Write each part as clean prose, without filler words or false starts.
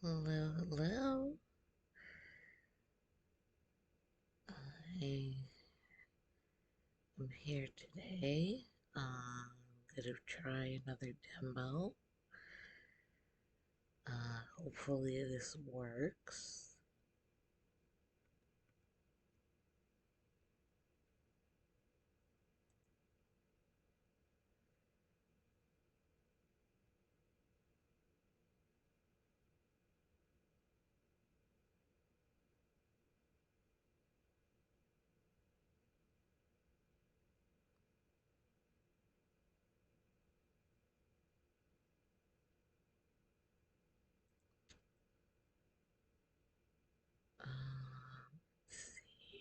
Hello, hello. I am here today. I'm gonna try another demo. Hopefully this works. Let's see.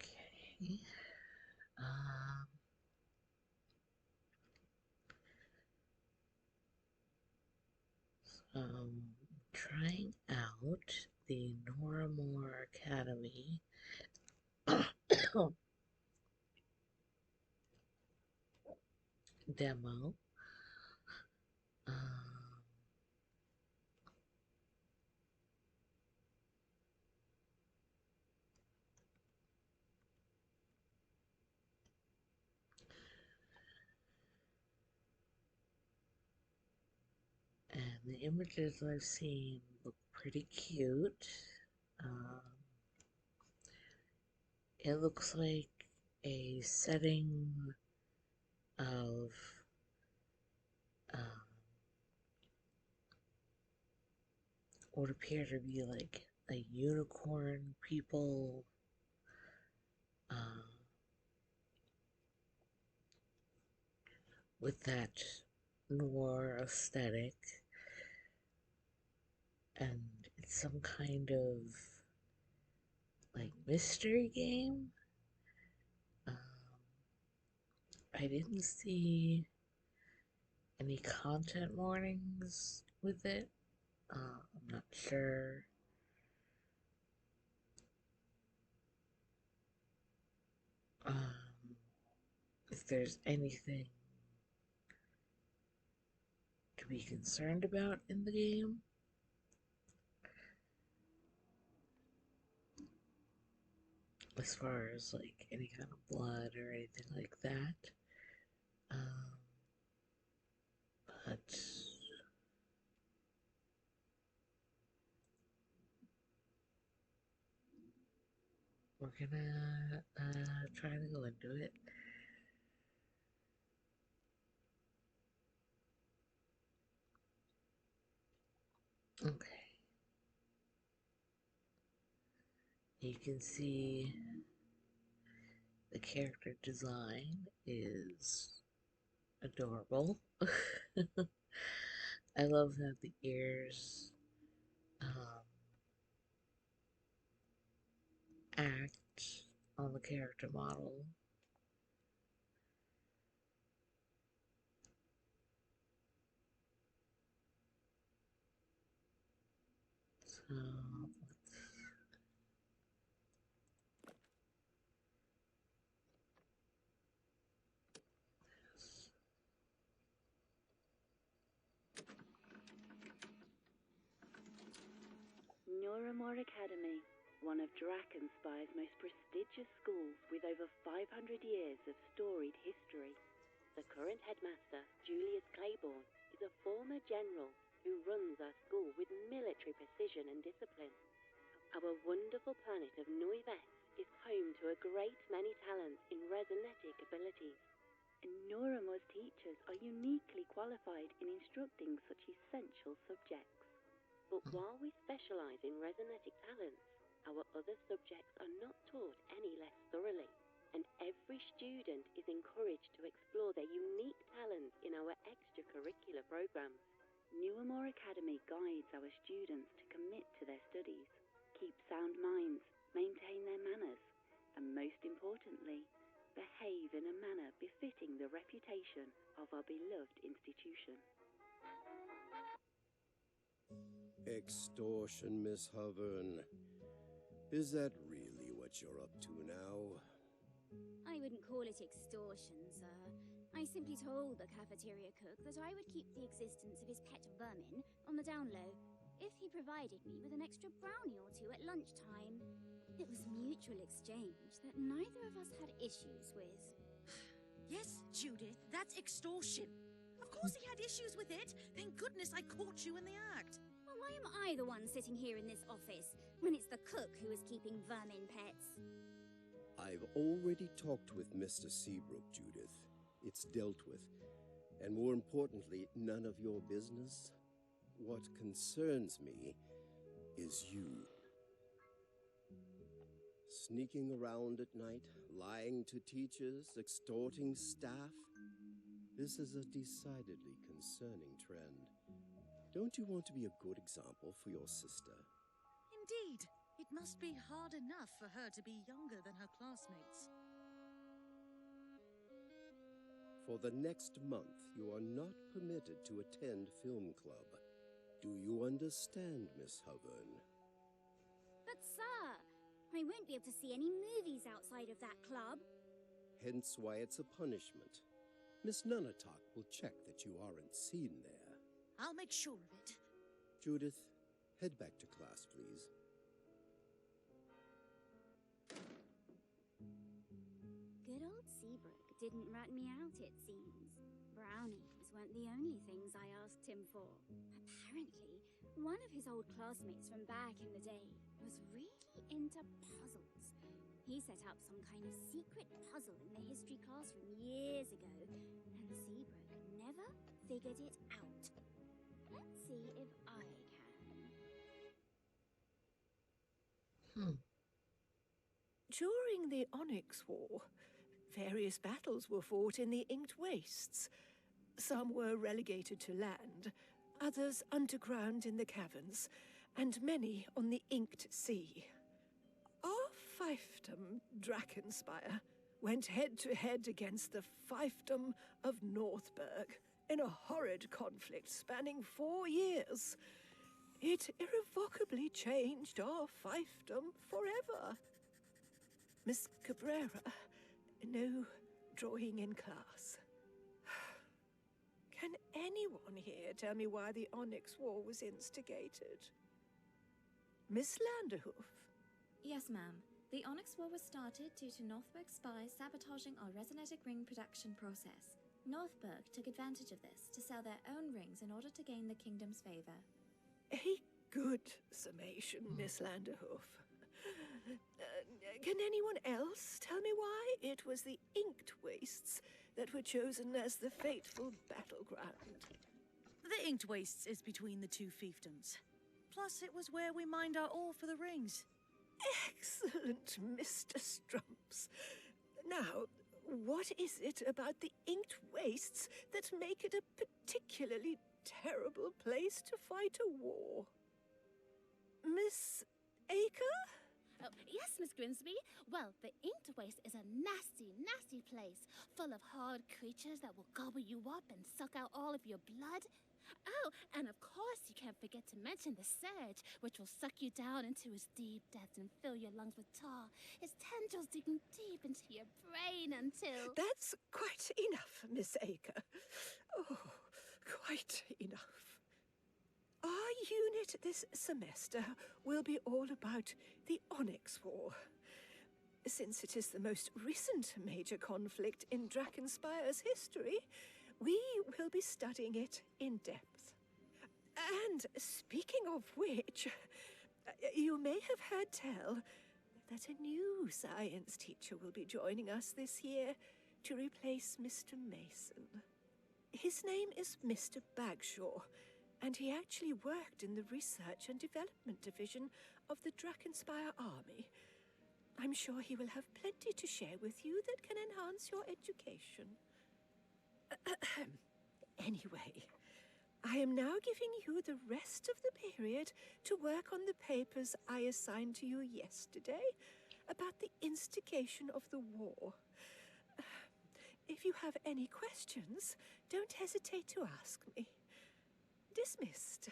Okay. Um, so I'm trying out the Noiramore Academy demo. Um, and the images I've seen look pretty cute. Um, it looks like a setting of um, what appear to be like a unicorn people uh, with that noir aesthetic, and it's some kind of like mystery game. Um, I didn't see any content warnings with it. I'm not sure um, if there's anything to be concerned about in the game. As far as like any kind of blood or anything like that. Um, but we're gonna try to go into it. Okay, you can see the character design is adorable. I love that the ears act on the character model. So Noiramore Academy, one of Drakenspyre's most prestigious schools with over 500 years of storied history. The current headmaster, Julius Claiborne, is a former general who runs our school with military precision and discipline. Our wonderful planet of Noives is home to a great many talents in resonetic abilities. And Noiramore's teachers are uniquely qualified in instructing such essential subjects. But while we specialise in resonetic talents, our other subjects are not taught any less thoroughly, and every student is encouraged to explore their unique talents in our extracurricular programs. Noiramore Academy guides our students to commit to their studies, keep sound minds, maintain their manners, and most importantly, behave in a manner befitting the reputation of our beloved institution. Extortion, Miss Hovern. Is that really what you're up to now? I wouldn't call it extortion, sir. I simply told the cafeteria cook that I would keep the existence of his pet vermin on the down low if he provided me with an extra brownie or two at lunchtime. It was mutual exchange that neither of us had issues with. Yes, Judith, that's extortion. Of course he had issues with it. Thank goodness I caught you in the act. Well, why am I the one sitting here in this office when it's the cook who is keeping vermin pets? I've already talked with Mr. Seabrook, Judith. It's dealt with. And more importantly, none of your business. What concerns me is you. Sneaking around at night, lying to teachers, extorting staff. This is a decidedly concerning trend. Don't you want to be a good example for your sister? Indeed. It must be hard enough for her to be younger than her classmates. For the next month, you are not permitted to attend film club. Do you understand, Miss Hovern? But sir, I won't be able to see any movies outside of that club. Hence why it's a punishment. Miss Nunatak will check that you aren't seen there. I'll make sure of it. Judith, head back to class, please. Good old Seabrook didn't rat me out, it seems. Brownies weren't the only things I asked him for. Apparently, one of his old classmates from back in the day was really into puzzles. He set up some kind of secret puzzle in the history classroom years ago, and Seabrook never figured it out. Let's see if I can. During the Onyx War, various battles were fought in the Inked Wastes. Some were relegated to land, others underground in the caverns, and many on the Inked Sea. Our fiefdom, Drakenspire, went head-to-head against the fiefdom of Northburg in a horrid conflict spanning 4 years. It irrevocably changed our fiefdom forever. Miss Cabrera, no drawing in class. Can anyone here tell me why the Onyx War was instigated? Miss Landerhoof? Yes, ma'am. The Onyx War was started due to Northburg spies sabotaging our resonetic ring production process. Northburg took advantage of this to sell their own rings in order to gain the kingdom's favor. A good summation, Miss Landerhoof. Can anyone else tell me why it was the Inked Wastes that were chosen as the fateful battleground? The Inked Wastes is between the two fiefdoms. Plus, it was where we mined our ore for the rings. Excellent, Mr. Strumps. Now, what is it about the Inked Wastes that make it a particularly terrible place to fight a war? Miss Aker? Oh, yes, Miss Grimsby. Well, the Inked Waste is a nasty, nasty place, full of hard creatures that will gobble you up and suck out all of your blood. Oh, and of course you can't forget to mention the Surge, which will suck you down into his deep depths and fill your lungs with tar, his tendrils digging deep into your brain until... That's quite enough, Miss Aker. Oh, quite enough. Our unit this semester will be all about the Onyx War. Since it is the most recent major conflict in Drakenspire's history, we will be studying it in depth. And speaking of which, you may have heard tell that a new science teacher will be joining us this year to replace Mr. Mason. His name is Mr. Bagshaw, and he actually worked in the Research and Development Division of the Drakenspire Army. I'm sure he will have plenty to share with you that can enhance your education. Anyway, I am now giving you the rest of the period to work on the papers I assigned to you yesterday about the instigation of the war. If you have any questions, don't hesitate to ask me. Dismissed.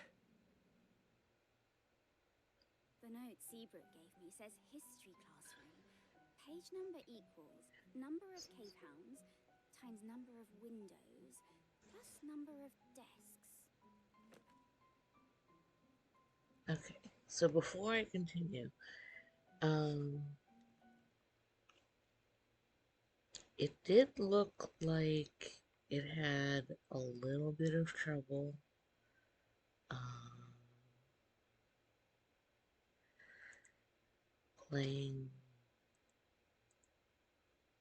The note Seabrook gave me says history classroom. Page number equals number of cave hounds times number of windows plus number of desks. Okay, so before I continue, it did look like it had a little bit of trouble playing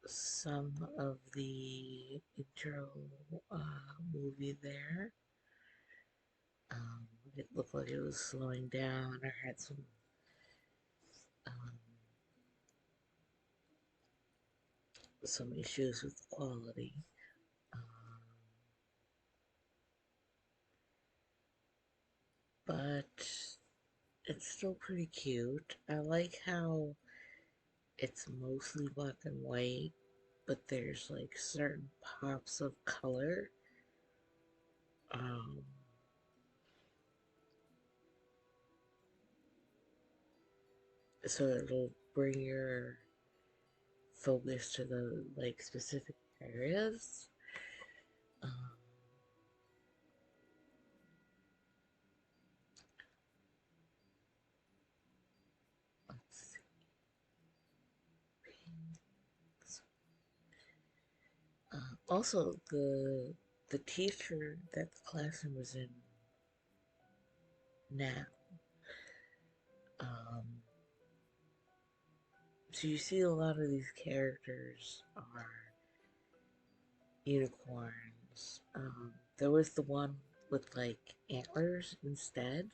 some of the intro movie there. It looked like it was slowing down or had some issues with the quality. But it's still pretty cute. I like how it's mostly black and white, but there's like certain pops of color. So it'll bring your focus to the like specific areas. Let's see. Also, the teacher that the classroom was in now. So you see a lot of these characters are unicorns. There was the one with like antlers instead.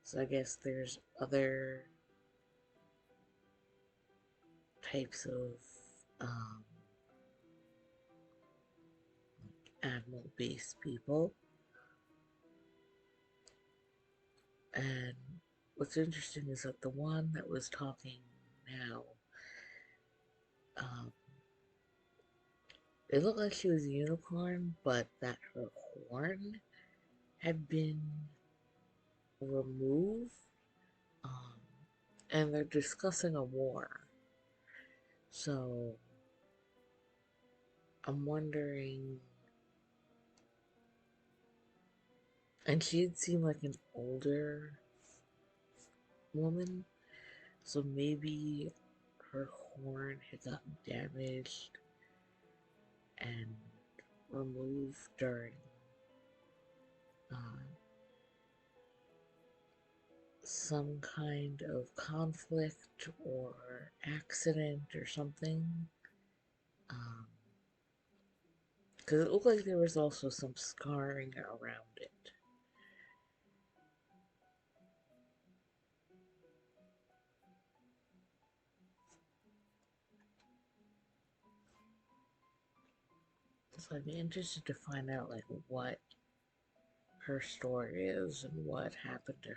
So I guess there's other types of animal-based people. And what's interesting is that the one that was talking now, it looked like she was a unicorn, but that her horn had been removed. And they're discussing a war. So I'm wondering. And she had seemed like an older woman, so maybe her horn had gotten damaged and removed during some kind of conflict or accident or something. Because it looked like there was also some scarring around it. So I'd be interested to find out like what her story is and what happened to her.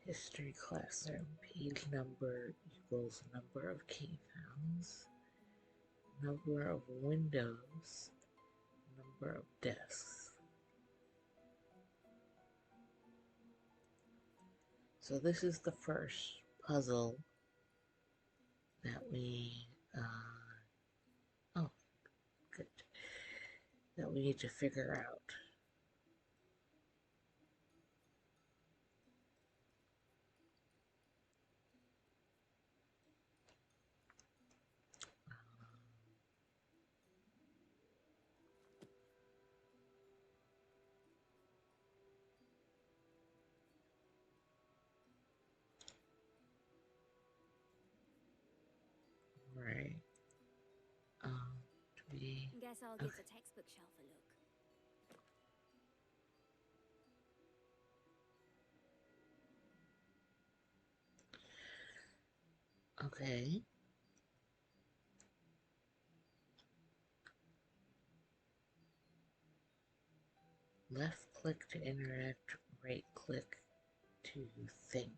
History classroom, page number equals number of cave hounds, number of windows, number of desks. So this is the first puzzle that we, oh, good, that we need to figure out. Guess I'll give the textbook shelf a look. Okay. Left click to interact, right click to think.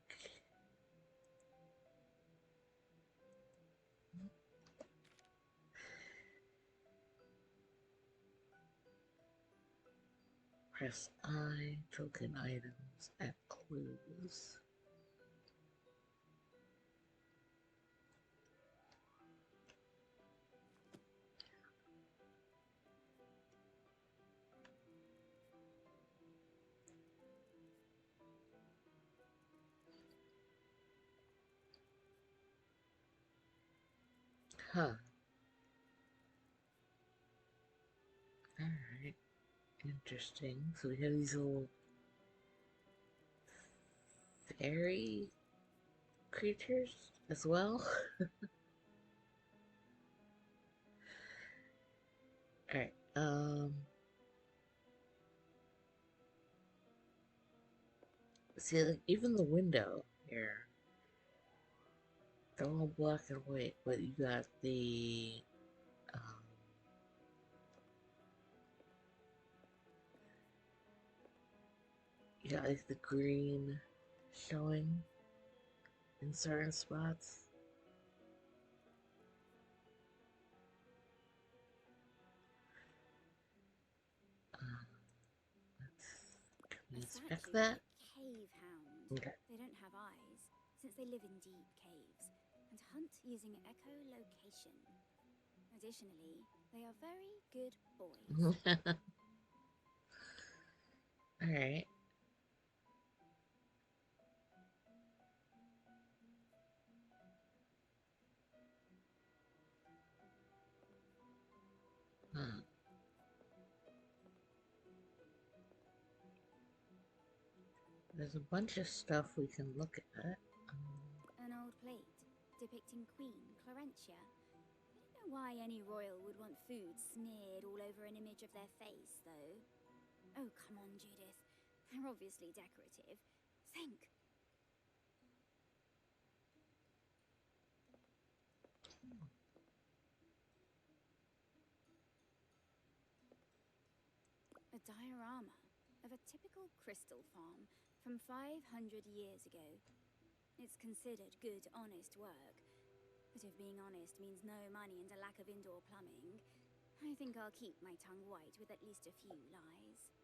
Press I to open items at clues. Huh. Alright. Interesting. So we have these little fairy creatures as well. Alright. See, like, even the window here, they're all black and white, but you got the you got like the green showing in certain spots. Can we inspect that? Cave hound. Okay. They don't have eyes, since they live in deep caves, and hunt using echolocation. Additionally, they are very good boys. Alright. Huh. There's a bunch of stuff we can look at. An old plate depicting Queen Clarentia. I don't know why any royal would want food smeared all over an image of their face, though. Oh, come on, Judith. They're obviously decorative. Think. A diorama of a typical crystal farm from 500 years ago. It's considered good, honest work. But if being honest means no money and a lack of indoor plumbing, I think I'll keep my tongue white with at least a few lies.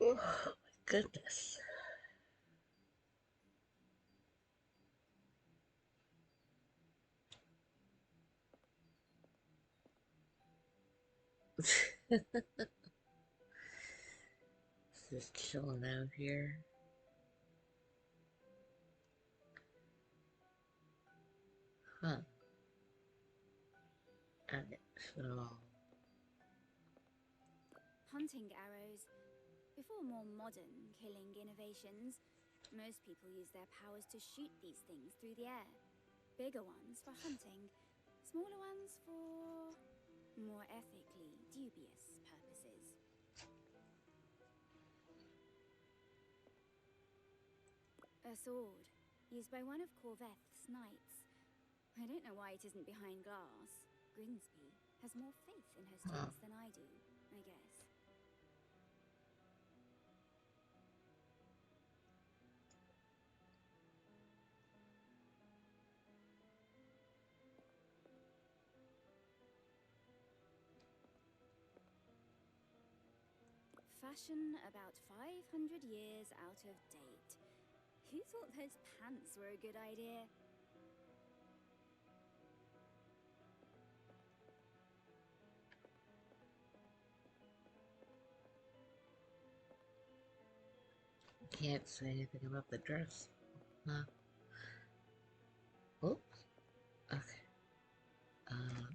Oh my goodness. Just chilling out here. Huh. Alright, so Hunting arrows. Before more modern killing innovations, most people use their powers to shoot these things through the air. Bigger ones for hunting, smaller ones for more ethically dubious purposes. A sword, used by one of Corveth's knights. I don't know why it isn't behind glass. Grimsby has more faith in her students than I do, I guess. Fashion about 500 years out of date. Who thought those pants were a good idea? can't say anything about the dress. Huh? Oops. Okay.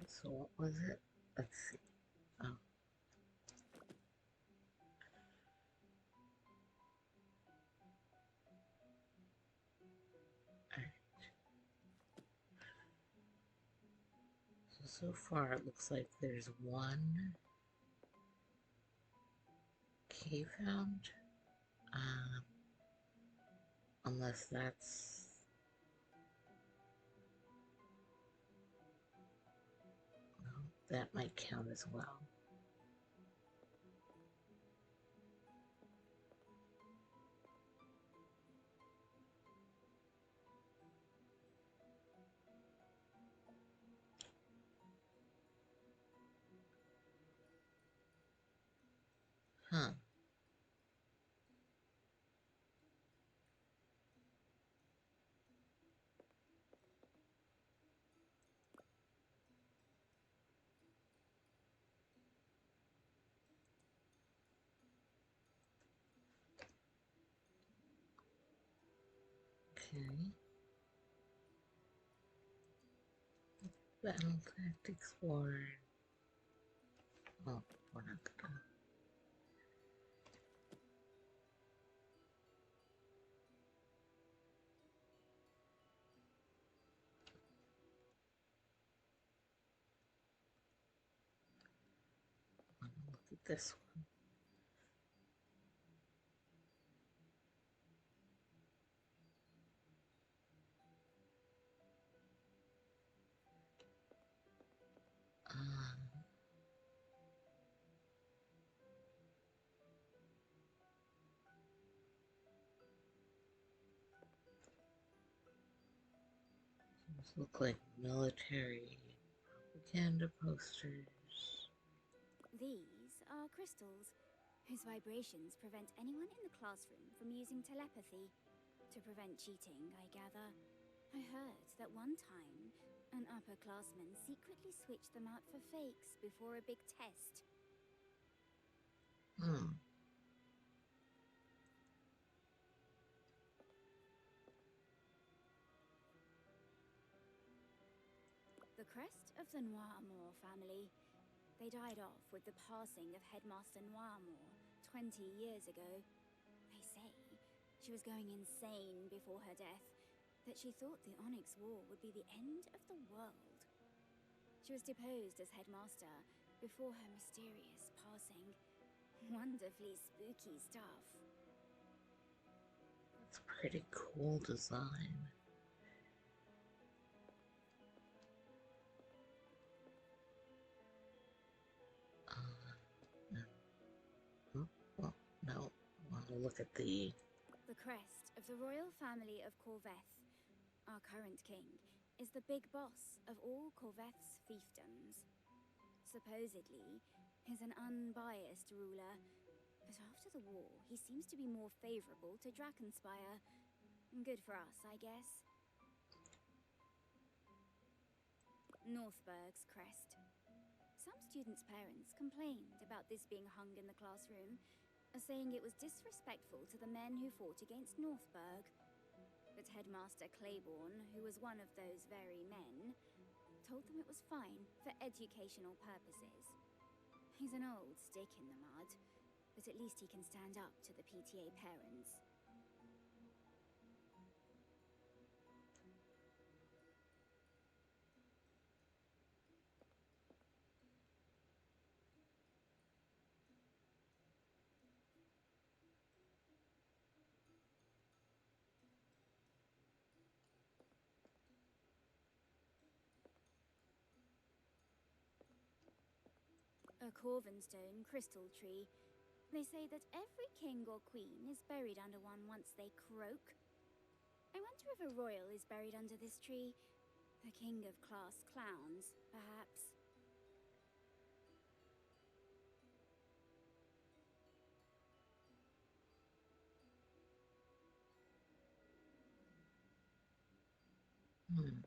So what was it? Let's see. Oh. So far it looks like there's one cave found. Um, unless that's... Well, that might count as well. Huh. Okay. Battle fact explored. Oh, we're not gonna. Look at this one. Um, those look like military propaganda posters. These are crystals, whose vibrations prevent anyone in the classroom from using telepathy. To prevent cheating, I gather. I heard that one time, an upperclassman secretly switched them out for fakes before a big test. Hmm. The crest of the Noiramore family. They died off with the passing of Headmaster Noiramore 20 years ago. They say she was going insane before her death, that she thought the Onyx War would be the end of the world. She was deposed as headmaster before her mysterious passing. Wonderfully spooky stuff. That's a pretty cool design. Oh, well, no. I want to look at the... The crest of the royal family of Corveth, our current king, is the big boss of all Corveth's fiefdoms. Supposedly, he's an unbiased ruler, but after the war, he seems to be more favorable to Drakenspire. Good for us, I guess. Northberg's crest. Some students' parents complained about this being hung in the classroom, saying it was disrespectful to the men who fought against Northberg. But Headmaster Claiborne, who was one of those very men, told them it was fine for educational purposes. He's an old stick in the mud, but at least he can stand up to the PTA parents. A Corvenstone crystal tree. They say that every king or queen is buried under one once they croak. I wonder if a royal is buried under this tree. The king of class clowns, perhaps. Hmm.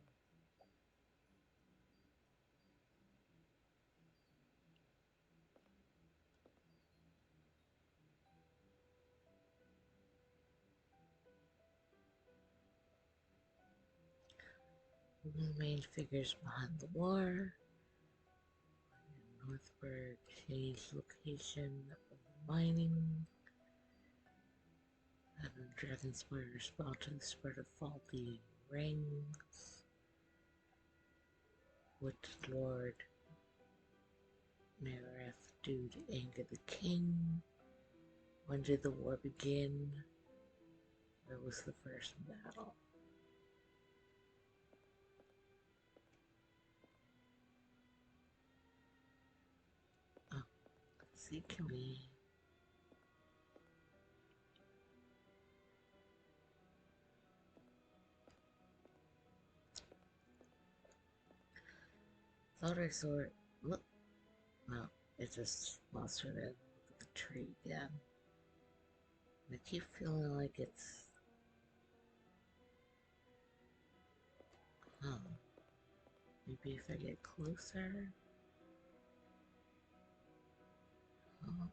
The main figures behind the war. Northberg changed location of the mining. And Dragonspire respond to the spread of faulty rings. What did Lord Nereth do to anger the king? When did the war begin? Where was the first battle? Oh, let's see, can we... Thought I saw it. Look. No, it just lost her in the tree again. I keep feeling like it's... Huh. Maybe if I get closer? Oh,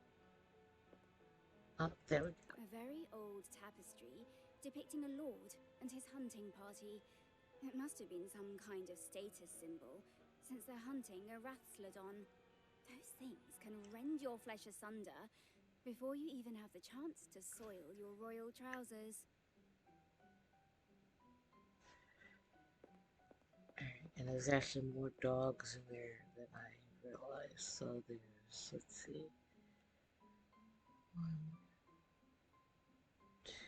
oh there we go. A very old tapestry depicting a lord and his hunting party. It must have been some kind of status symbol, since they're hunting a Rathslodon. Those things can rend your flesh asunder before you even have the chance to soil your royal trousers. Alright, and there's actually more dogs in there than I realized. So there's, let's see, 1,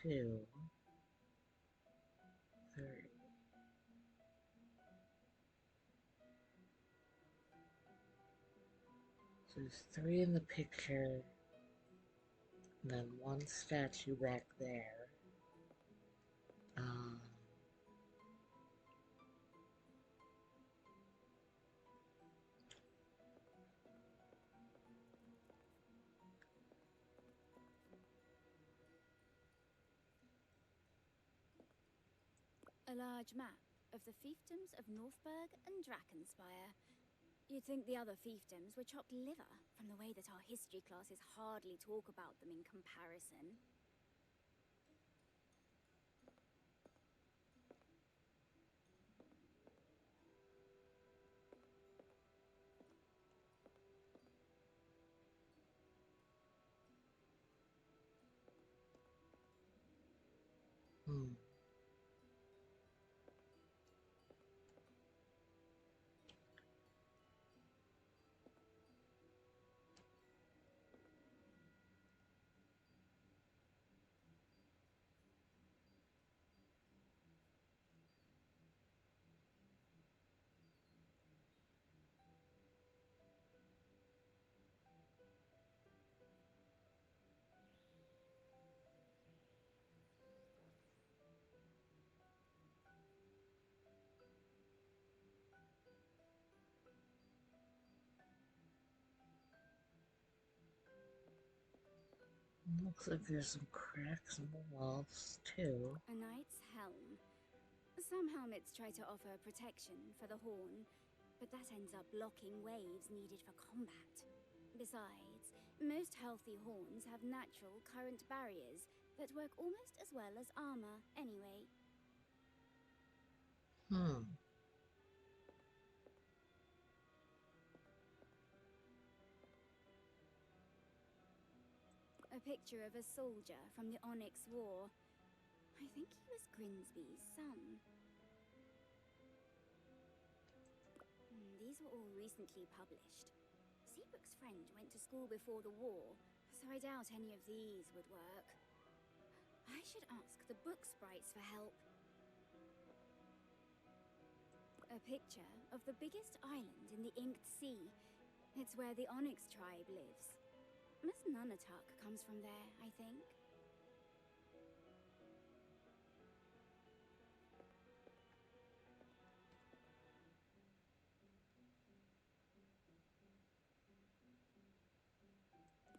2, 3. So there's 3 in the picture, and then 1 statue back there. Um, A large map of the fiefdoms of Northberg and Drakkenspire. You'd think the other fiefdoms were chopped liver from the way that our history classes hardly talk about them in comparison. hmm. Looks like there's some cracks in the walls, too. A knight's helm. Some helmets try to offer protection for the horn, but that ends up blocking waves needed for combat. Besides, most healthy horns have natural current barriers that work almost as well as armor anyway. Hmm. A picture of a soldier from the Onyx War. I think he was Grimsby's son. These were all recently published. Seabrook's friend went to school before the war, so I doubt any of these would work. I should ask the book sprites for help. A picture of the biggest island in the Inked Sea. It's where the Onyx tribe lives. Miss Nunatak comes from there, I think.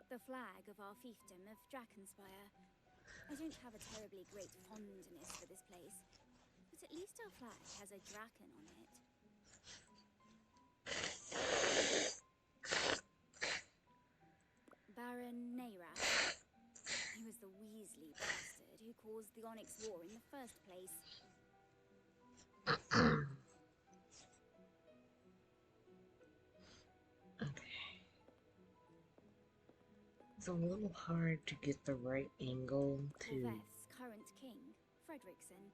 The flag of our fiefdom of Drakkenspire. I don't have a terribly great fondness for this place, but at least our flag has a draken on it. Baron Neirath. He was the Weasley bastard who caused the Onyx War in the first place. Okay. It's a little hard to get the right angle to... Corveth's current king, Frederickson,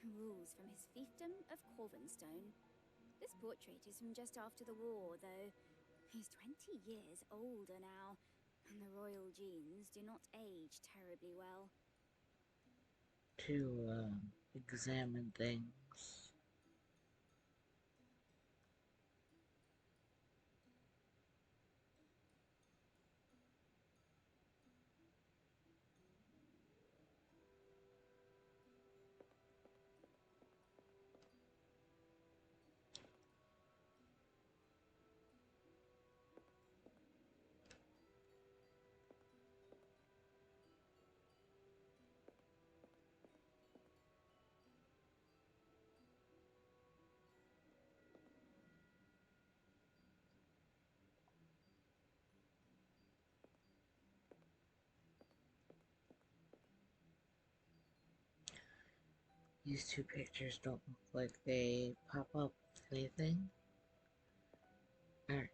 who rules from his fiefdom of Corvenstone. This portrait is from just after the war, though. He's 20 years older now, and the royal genes do not age terribly well. To examine things. These two pictures don't look like they pop up with anything. Alright,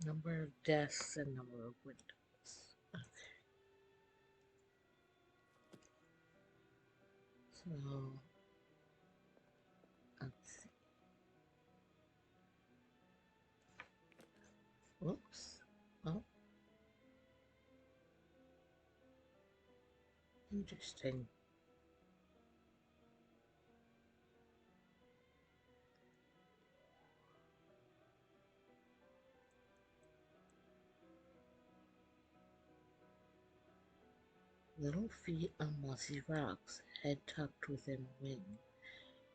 number of desks and number of windows. Okay. So, let's see. Whoops. Oh, interesting. Little feet on mossy rocks, head tucked within a wing,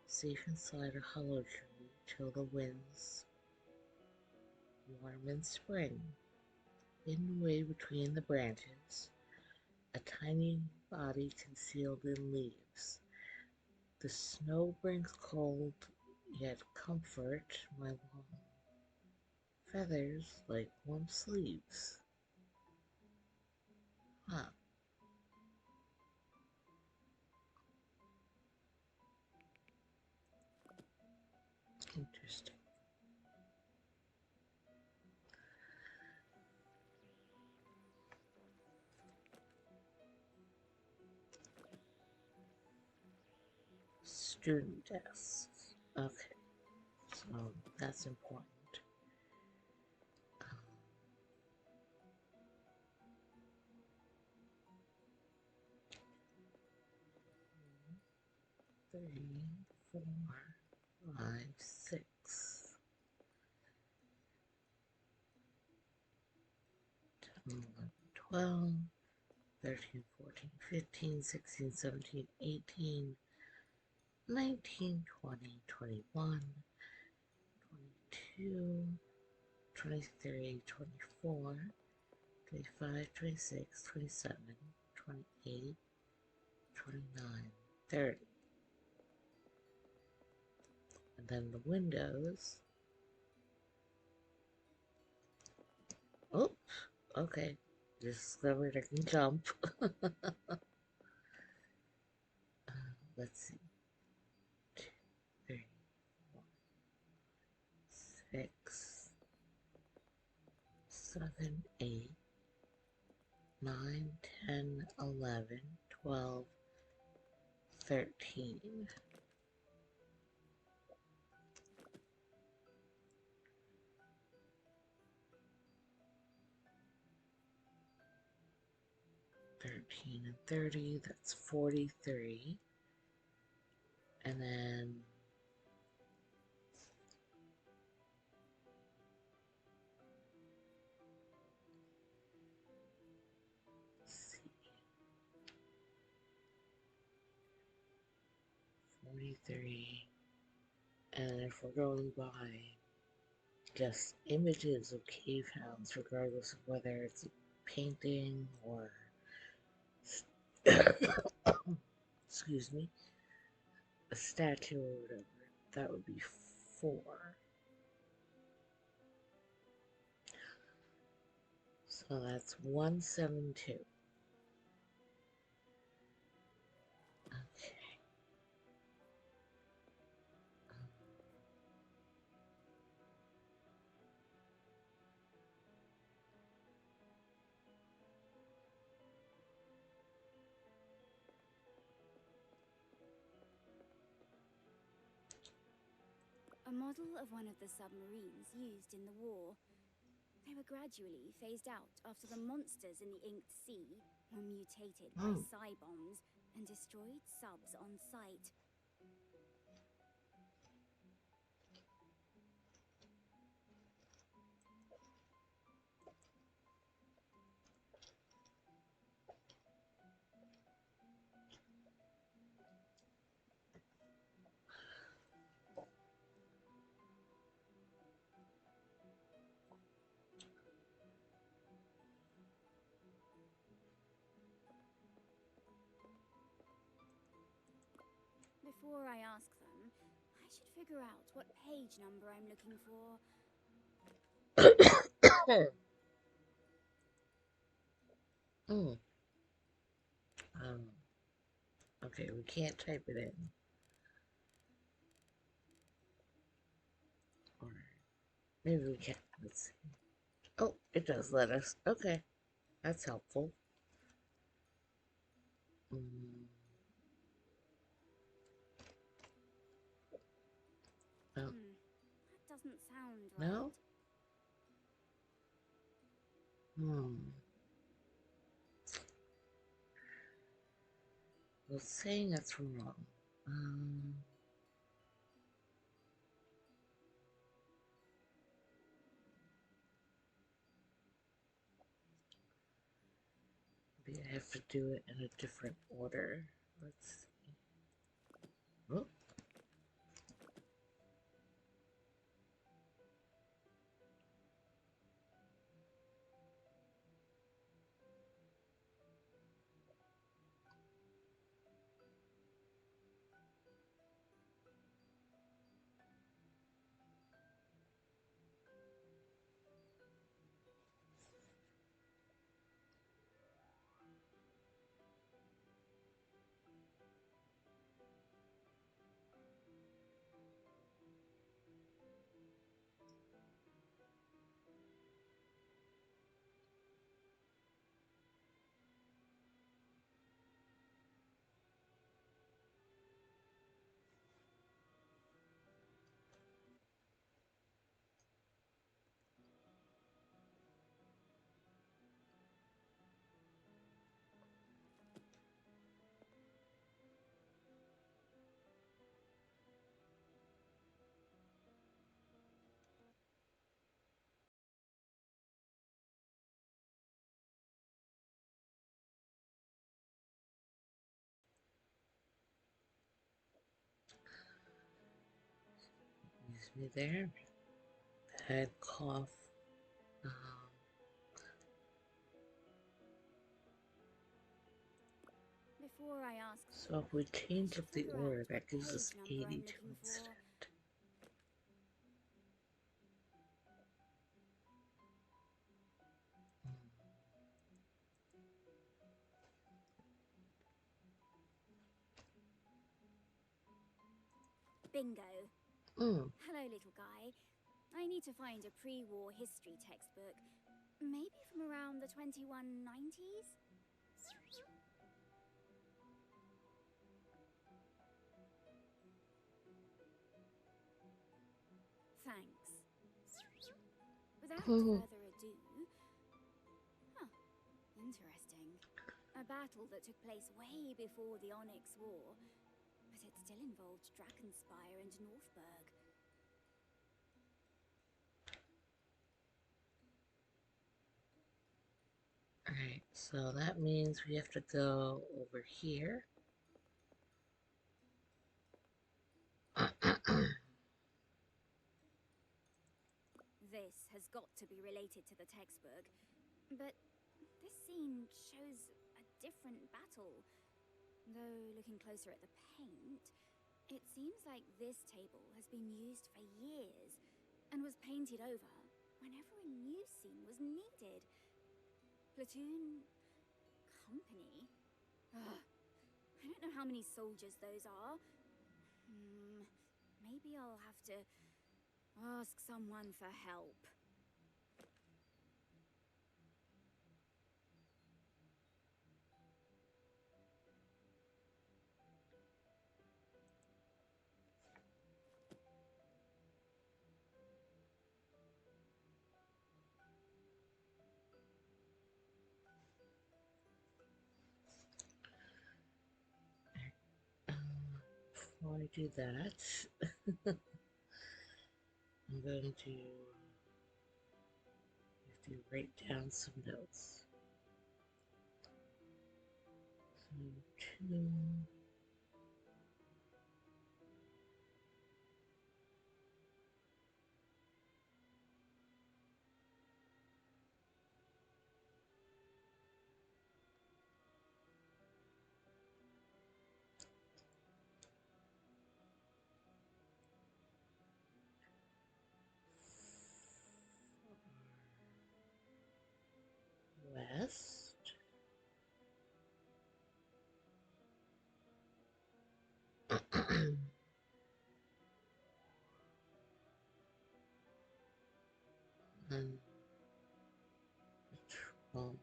safe inside a hollow tree till the winds warm in spring. Hidden away between the branches, a tiny body concealed in leaves. The snow brings cold, yet comfort my long feathers like warm sleeves. Huh, interesting. Student desks. Okay, so that's important. 3, 4, 5, 6, 10, 11, 12, 13, 14, 15, 16, 17, 18, 19, 20, 21, 22, 23, 24, 25, 26, 27, 28, 29, 30. And then the windows. Oh, okay. Discovered I can jump. Let's see. 2, 3, 4, 6, 7, 8, 9, 10, 11, 12, 13. 13 and 30, that's 43. And then let's see, 43. And if we're going by just images of cave hounds, regardless of whether it's a painting or excuse me, a statue or whatever. That would be 4. So that's 172. Okay. A model of one of the submarines used in the war. They were gradually phased out after the monsters in the Inked Sea were mutated by psi bombs and destroyed subs on sight. Before I ask them, I should figure out what page number I'm looking for. Okay, we can't type it in. Or maybe we can. Let's see. Oh, it does let us. Okay, that's helpful. Oh. That doesn't sound right. No? Well, saying that's wrong. Maybe I have to do it in a different order. Let's see. Oh. Use me there. Head cough. Before I ask, So if we change up the order, that gives us 82 instead. Bingo. Hello, little guy. I need to find a pre-war history textbook. Maybe from around the 2190s? Thanks. Without further ado... Huh. Interesting. A battle that took place way before the Onyx War, but it still involved Drakenspire and Northberg. Alright, so that means we have to go over here. This has got to be related to the textbook, but this scene shows a different battle. Though looking closer at the paint, It seems like this table has been used for years and was painted over whenever a new scene was needed. Platoon... company? Ugh. I don't know how many soldiers those are. Maybe I'll have to ask someone for help. Before I do that, I'm going to have to write down some notes. So, 2. West. And from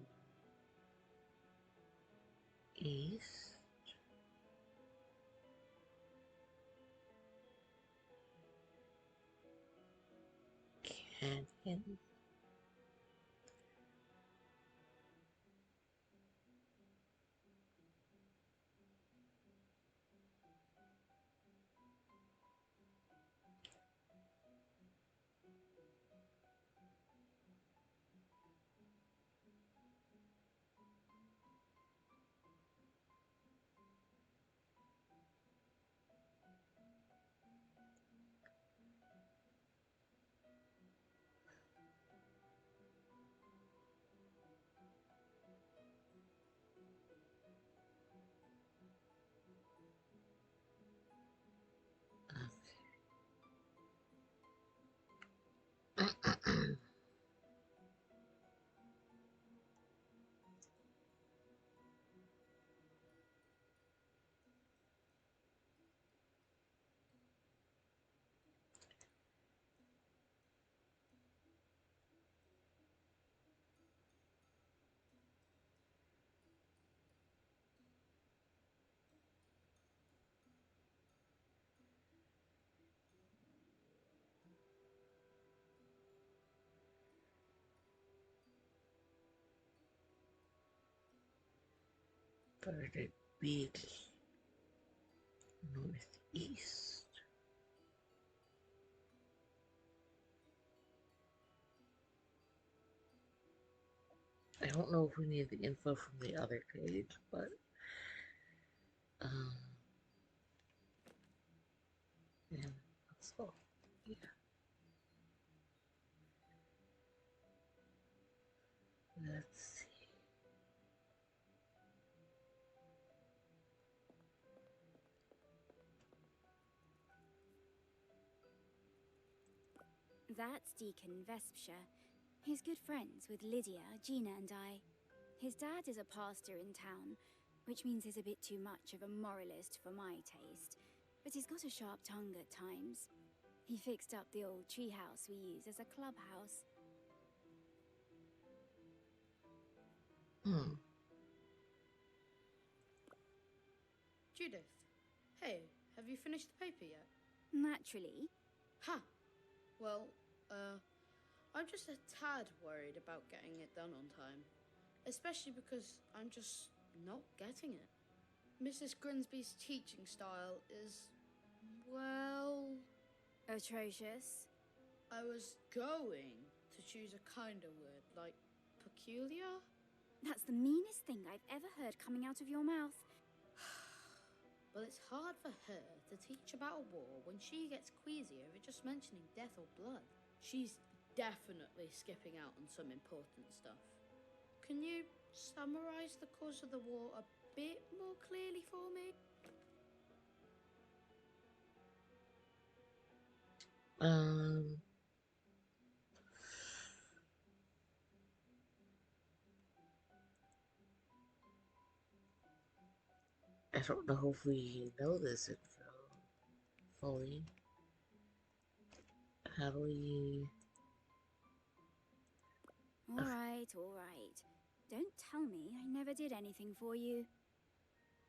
east. Canyon. Further big northeast. I don't know if we need the info from the other page, but yeah, so yeah. Let's see. That's Deacon Vespsha. He's good friends with Lydia, Gina, and I. His dad is a pastor in town, which means he's a bit too much of a moralist for my taste. But he's got a sharp tongue at times. He fixed up the old treehouse we use as a clubhouse. Judith, hey, have you finished the paper yet? Naturally. Ha! Well, I'm just a tad worried about getting it done on time. Especially because I'm just not getting it. Mrs. Grimsby's teaching style is, well... atrocious. I was going to choose a kinder word, like peculiar? That's the meanest thing I've ever heard coming out of your mouth. Well, it's hard for her to teach about a war when she gets queasy over just mentioning death or blood. She's definitely skipping out on some important stuff. Can you summarize the cause of the war a bit more clearly for me? Um, I don't know if we know this info fully. How do we... All right, all right. Don't tell me I never did anything for you.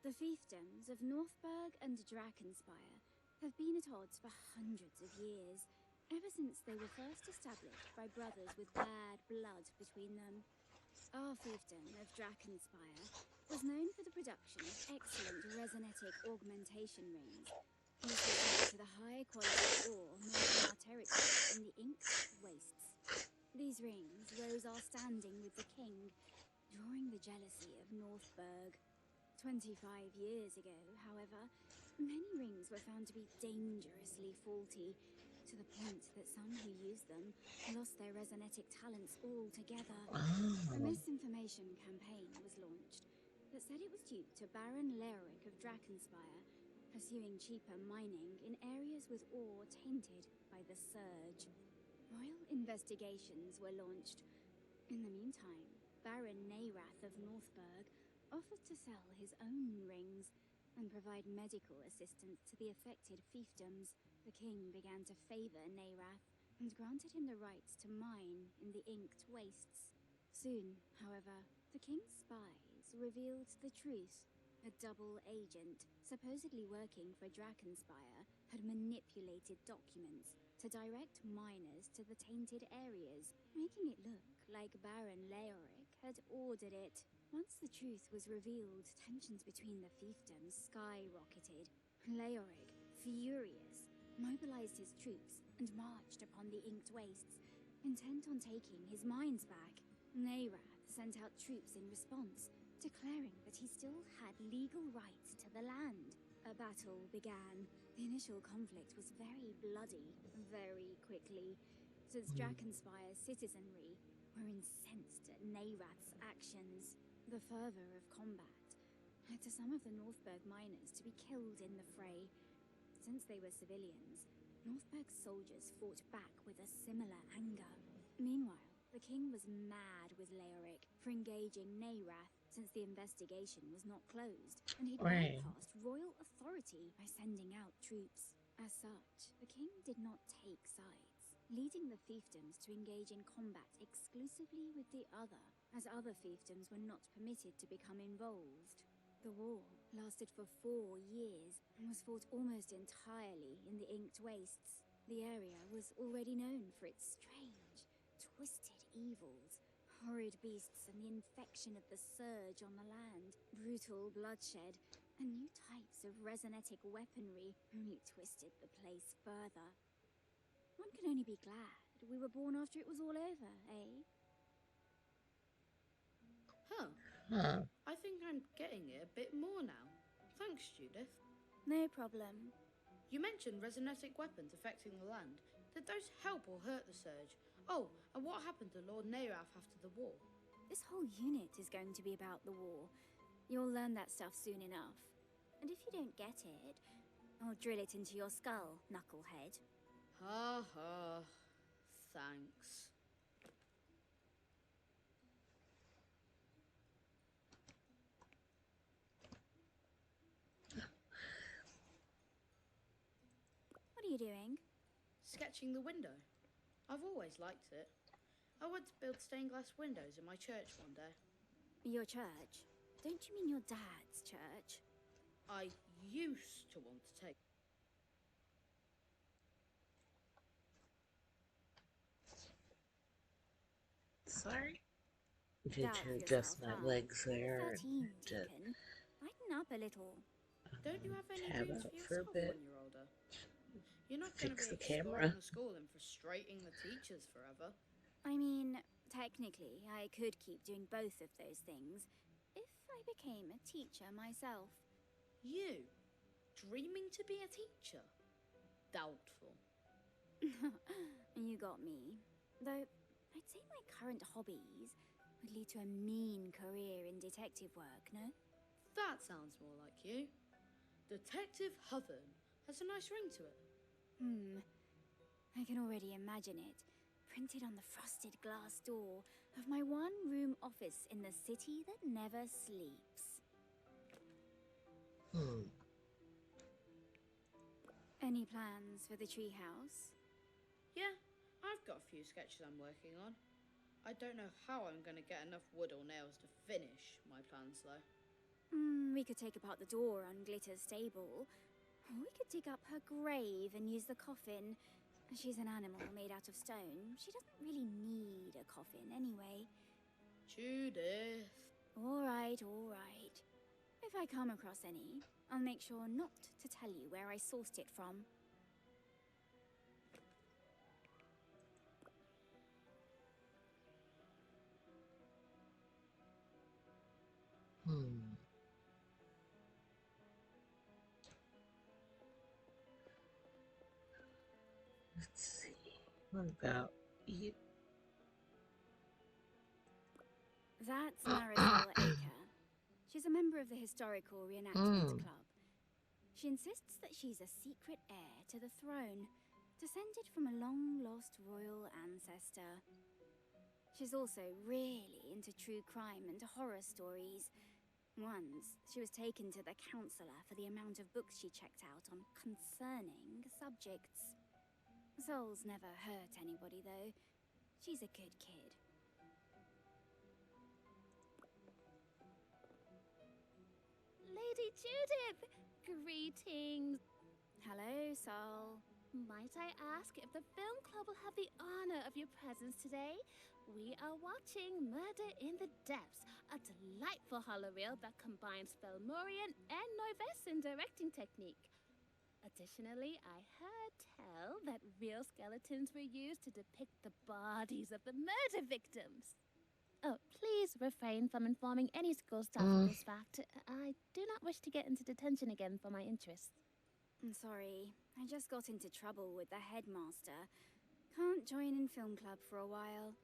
The fiefdoms of Northberg and Drakenspire have been at odds for hundreds of years, ever since they were first established by brothers with bad blood between them. Our fiefdom of Drakenspire was known for the production of excellent resonetic augmentation rings. This was due to the high quality ore mined in our territory in the Inked Wastes. These rings rose our standing with the king, drawing the jealousy of Northberg. 25 years ago, however, many rings were found to be dangerously faulty, to the point that some who used them lost their resonetic talents altogether. A Oh. misinformation campaign was launched that said it was due to Baron Leoric of Drakenspire pursuing cheaper mining in areas with ore tainted by the Surge. Royal investigations were launched. In the meantime, Baron Neirath of Northberg offered to sell his own rings and provide medical assistance to the affected fiefdoms. The king began to favor Neirath and granted him the rights to mine in the Inked Wastes. Soon, however, the king's spies revealed the truth. A double agent, supposedly working for Drakenspire, had manipulated documents to direct miners to the tainted areas, making it look like Baron Leoric had ordered it. Once the truth was revealed, tensions between the fiefdoms skyrocketed. Leoric, furious, mobilized his troops and marched upon the Inked Wastes, intent on taking his mines back. Neirath sent out troops in response, declaring that he still had legal rights to the land. A battle began. The initial conflict was very bloody, very quickly, since Drakenspire's citizenry were incensed at Neirath's actions. The fervor of combat led to some of the Northberg miners to be killed in the fray. Since they were civilians, Northberg's soldiers fought back with a similar anger. Meanwhile, the king was mad with Leoric for engaging Neirath, since the investigation was not closed, and he'd Right. bypassed royal authority by sending out troops. As such, the king did not take sides, leading the fiefdoms to engage in combat exclusively with the other, as other fiefdoms were not permitted to become involved. The war lasted for 4 years and was fought almost entirely in the Inked Wastes. The area was already known for its strange, twisted evils, horrid beasts and the infection of the Surge on the land, brutal bloodshed, and new types of resonetic weaponry only twisted the place further. One can only be glad we were born after it was all over, eh? Huh. Huh. I think I'm getting it a bit more now. Thanks, Judith. No problem. You mentioned resonetic weapons affecting the land. Did those help or hurt the Surge? Oh, and what happened to Lord Neirath after the war? This whole unit is going to be about the war. You'll learn that stuff soon enough. And if you don't get it, I'll drill it into your skull, knucklehead. Ha ha. Thanks. What are you doing? Sketching the window. I've always liked it. I want to build stained glass windows in my church one day. Your church? Don't you mean your dad's church? I used to want to take... Sorry. Need Doubt to yourself, adjust my huh? legs there. 13, And to Deacon. Lighten up a little. Don't you have any tab dreams out for for a yourself bit. when you're older? You're not going to Fix be the exploring camera. the school and frustrating the teachers forever. I mean, technically, I could keep doing both of those things if I became a teacher myself. You? Dreaming to be a teacher? Doubtful. You got me. Though, I'd say my current hobbies would lead to a mean career in detective work, no? That sounds more like you. Detective Hutham has a nice ring to it. I can already imagine it, printed on the frosted glass door of my one-room office in the city that never sleeps. Any plans for the treehouse? Yeah, I've got a few sketches I'm working on. I don't know how I'm going to get enough wood or nails to finish my plans, though. We could take apart the door on Glitter's stable. Or we could dig up her grave and use the coffin. She's an animal made out of stone. She doesn't really need a coffin anyway. Judith. All right, all right. If I come across any, I'll make sure not to tell you where I sourced it from. Let's see. What about you? That's Marisol Aker. She's a member of the Historical Reenactment Club. She insists that she's a secret heir to the throne, descended from a long-lost royal ancestor. She's also really into true crime and horror stories. Once, she was taken to the counselor for the amount of books she checked out on concerning subjects. Sol's never hurt anybody, though. She's a good kid. Lady Judith! Greetings! Hello, Sol. Might I ask if the film club will have the honor of your presence today? We are watching Murder in the Depths, a delightful horror reel that combines Fomorian and Noivesan directing technique. Additionally, I heard tell that real skeletons were used to depict the bodies of the murder victims. Oh, please refrain from informing any school staff of this fact. I do not wish to get into detention again for my interests. I'm sorry. I just got into trouble with the headmaster. Can't join in film club for a while.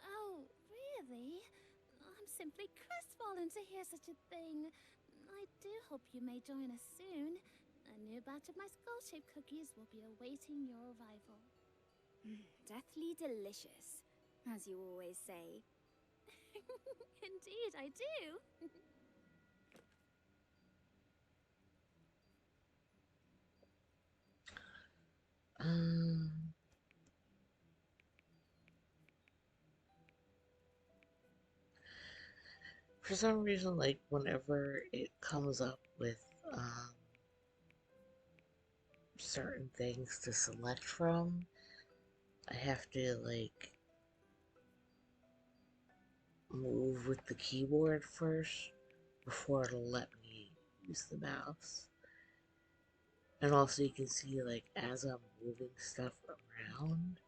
Oh, really? I'm simply crestfallen to hear such a thing. I do hope you may join us soon. A new batch of my skull-shaped cookies will be awaiting your arrival. Deathly delicious, as you always say. Indeed, I do. For some reason, like, whenever it comes up with, certain things to select from, I have to, like, move with the keyboard first before it'll let me use the mouse. And also you can see, like, as I'm moving stuff around,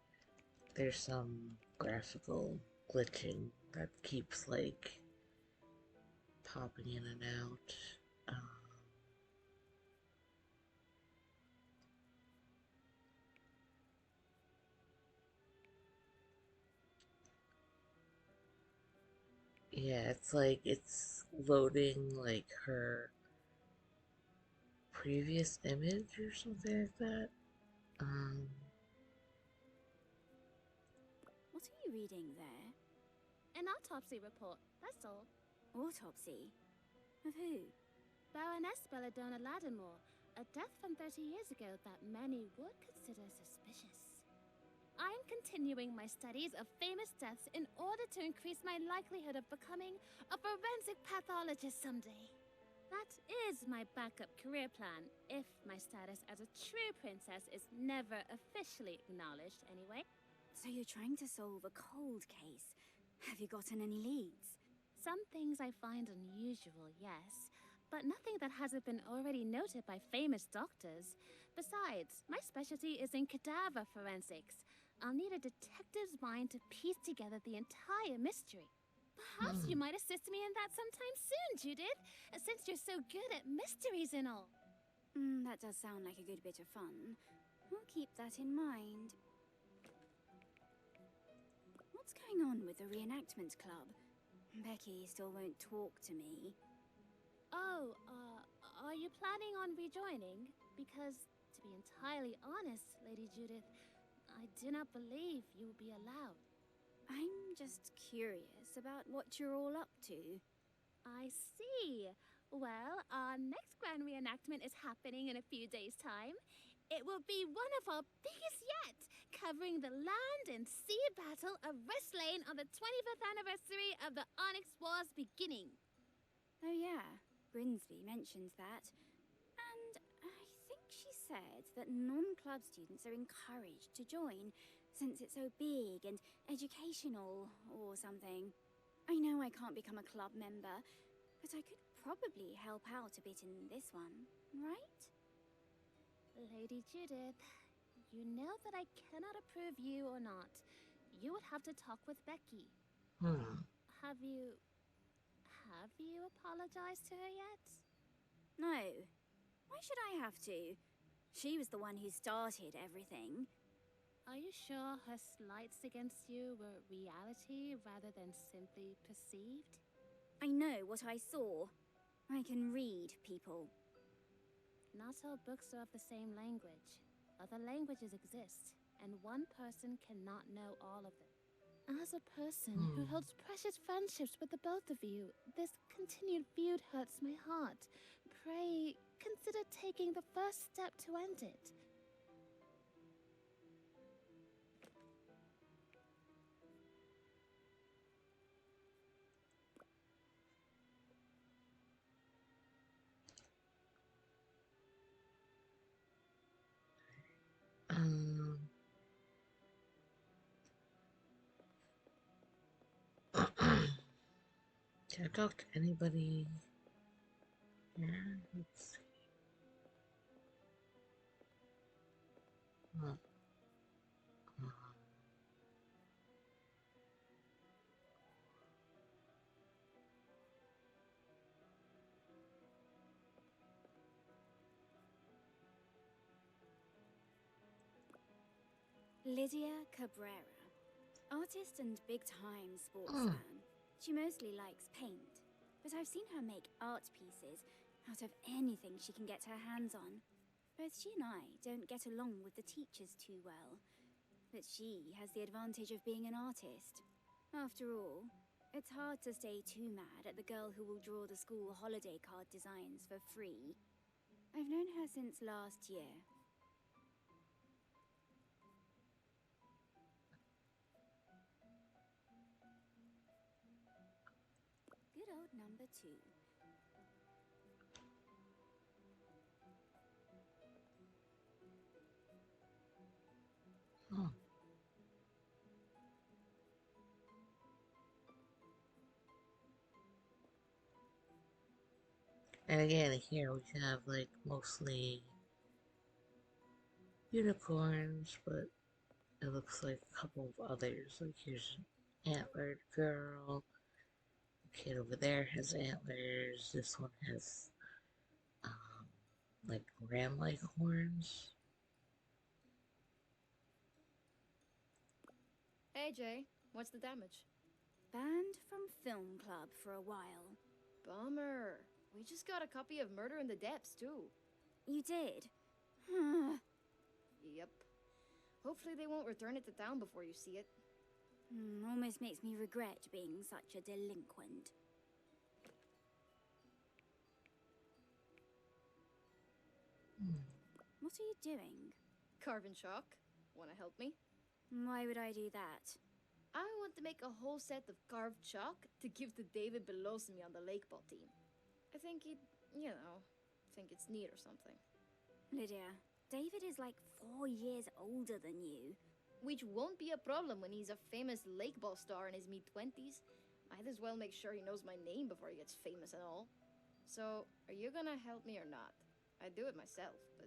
there's some graphical glitching that keeps, like, popping in and out. Yeah, it's like it's loading, like, her previous image or something like that. What are you reading there? An autopsy report, that's all. Autopsy? Of who? Baroness Belladonna Lattimore, a death from 30 years ago that many would consider suspicious. I am continuing my studies of famous deaths in order to increase my likelihood of becoming a forensic pathologist someday. That is my backup career plan, if my status as a true princess is never officially acknowledged anyway. So you're trying to solve a cold case. Have you gotten any leads? Some things I find unusual, yes, but nothing that hasn't been already noted by famous doctors. Besides, my specialty is in cadaver forensics. I'll need a detective's mind to piece together the entire mystery. Perhaps you might assist me in that sometime soon, Judith, since you're so good at mysteries and all. That does sound like a good bit of fun. We'll keep that in mind. What's going on with the reenactment club? Becky still won't talk to me. Oh, are you planning on rejoining? Because, to be entirely honest, Lady Judith, I do not believe you will be allowed. I'm just curious about what you're all up to. I see. Well, our next grand reenactment is happening in a few days' time. It will be one of our biggest yet, covering the land and sea battle of Westlane on the 25th anniversary of the Onyx War's beginning. Oh yeah, Grimsby mentioned that. And I think she said that non-club students are encouraged to join, since it's so big and educational or something. I know I can't become a club member, but I could probably help out a bit in this one, right? Lady Judith, you know that I cannot approve you or not. You would have to talk with Becky. Hmm. Have you apologized to her yet? No. Why should I have to? She was the one who started everything. Are you sure her slights against you were reality rather than simply perceived? I know what I saw. I can read people. Not all books are of the same language. Other languages exist, and one person cannot know all of them. As a person who holds precious friendships with the both of you, this continued feud hurts my heart. Pray, consider taking the first step to end it. Um, can I talk to anybody? Yeah, let's see. Uh, Lydia Cabrera. Artist and big-time sports fan. She mostly likes paint, but I've seen her make art pieces out of anything she can get her hands on. Both she and I don't get along with the teachers too well, but she has the advantage of being an artist. After all, it's hard to stay too mad at the girl who will draw the school holiday card designs for free. I've known her since last year. Good old number 2. oh. And again, here we have like mostly unicorns, but it looks like a couple of others. Like here's an antlered girl. The kid over there has antlers. This one has like ram-like horns. Hey, Jay. What's the damage? Banned from film club for a while. Bummer. We just got a copy of Murder in the Depths, too. You did? Yep. Hopefully they won't return it to town before you see it. Almost makes me regret being such a delinquent. What are you doing? Carving chalk. Wanna help me? Why would I do that? I want to make a whole set of carved chalk to give to David below me on the lake ball team. I think he'd, think it's neat or something. Lydia, David is like 4 years older than you. Which won't be a problem when he's a famous lake ball star in his mid-20s. Might as well make sure he knows my name before he gets famous and all. So, are you gonna help me or not? I'd do it myself, but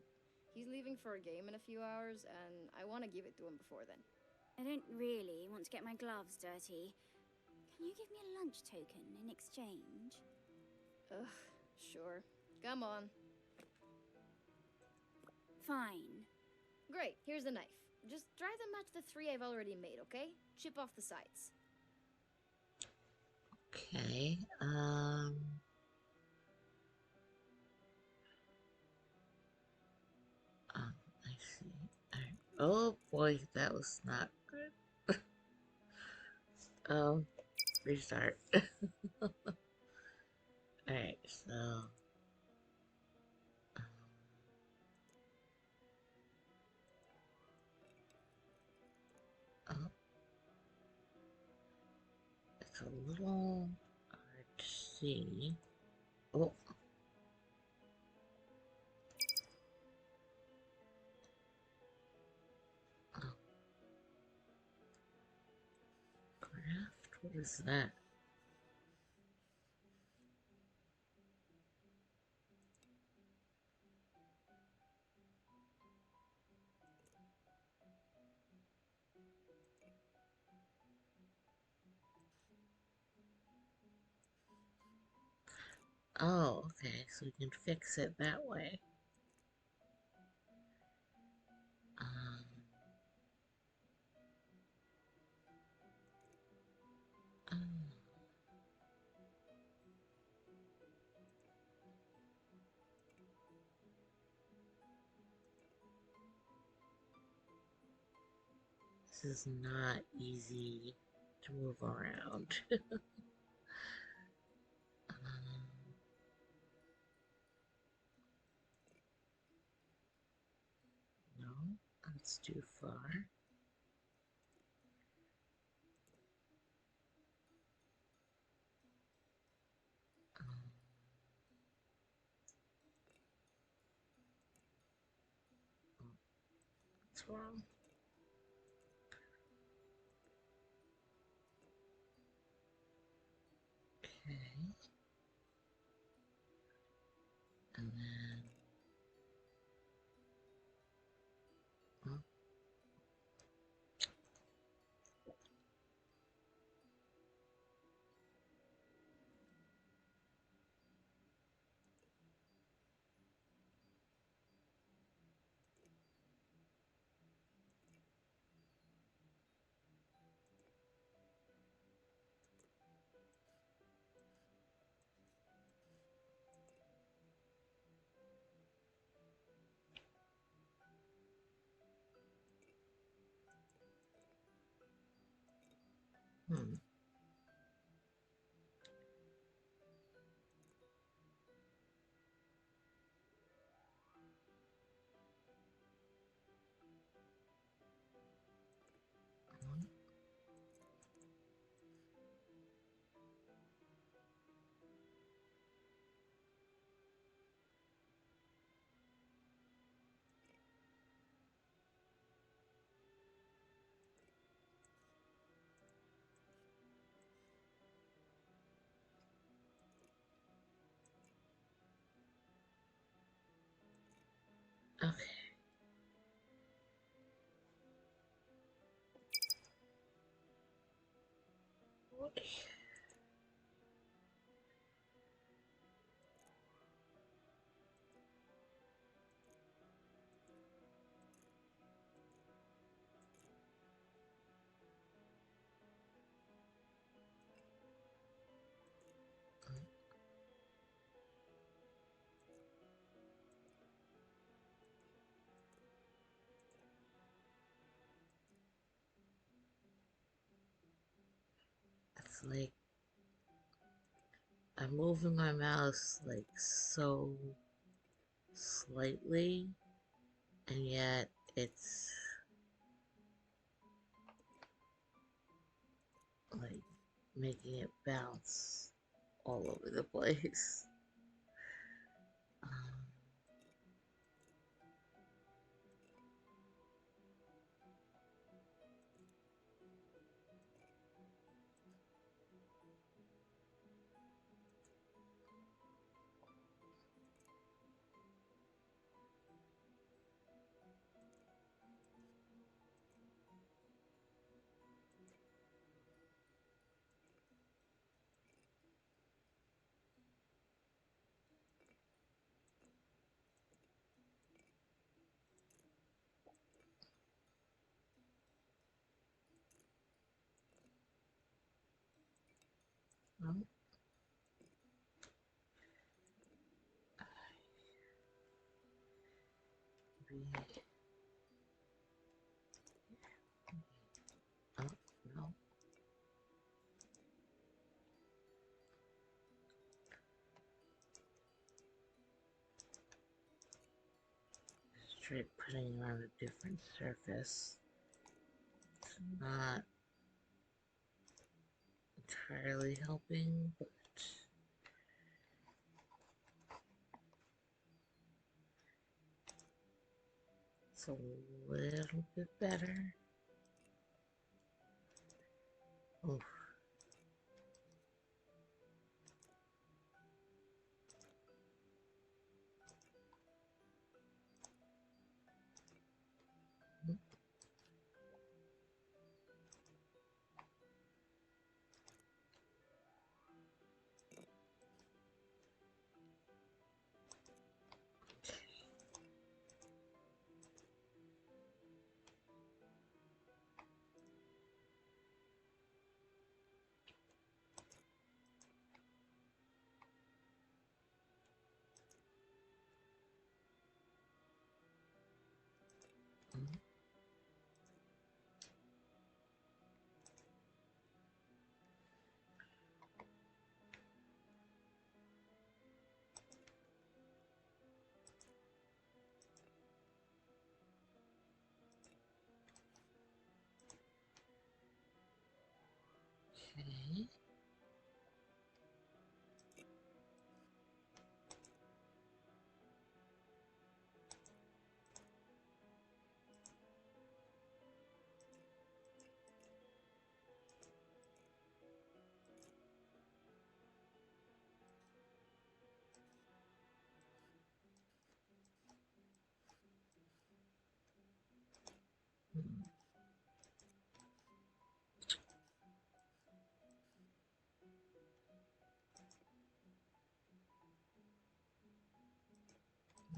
he's leaving for a game in a few hours, and I want to give it to him before then. I don't really want to get my gloves dirty. Can you give me a lunch token in exchange? Ugh, sure. Come on. Fine. Great, here's the knife. Just try to match the 3 I've already made, okay? Chip off the sides. Okay, I see. Alright. Oh boy, that was not good. Restart. Alright, so oh, it's a little hard to see. Oh, oh, craft. What is that? Oh, okay, so we can fix it that way. Um, oh, this is not easy to move around. um, no, that's too far. Um, oh, what's wrong? Okay, and then oh, hmm. Okay. It's like I'm moving my mouse like so slightly, and yet it's like making it bounce all over the place. Um, well, maybe try putting it on a different surface. It's not entirely helping, but it's a little bit better. Oof. Okay.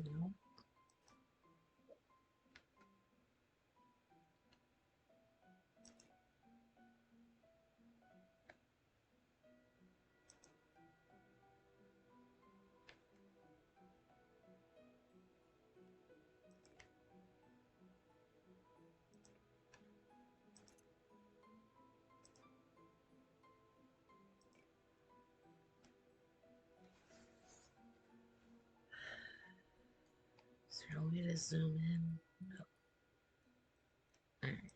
No. Is there a way to zoom in? No. Alright.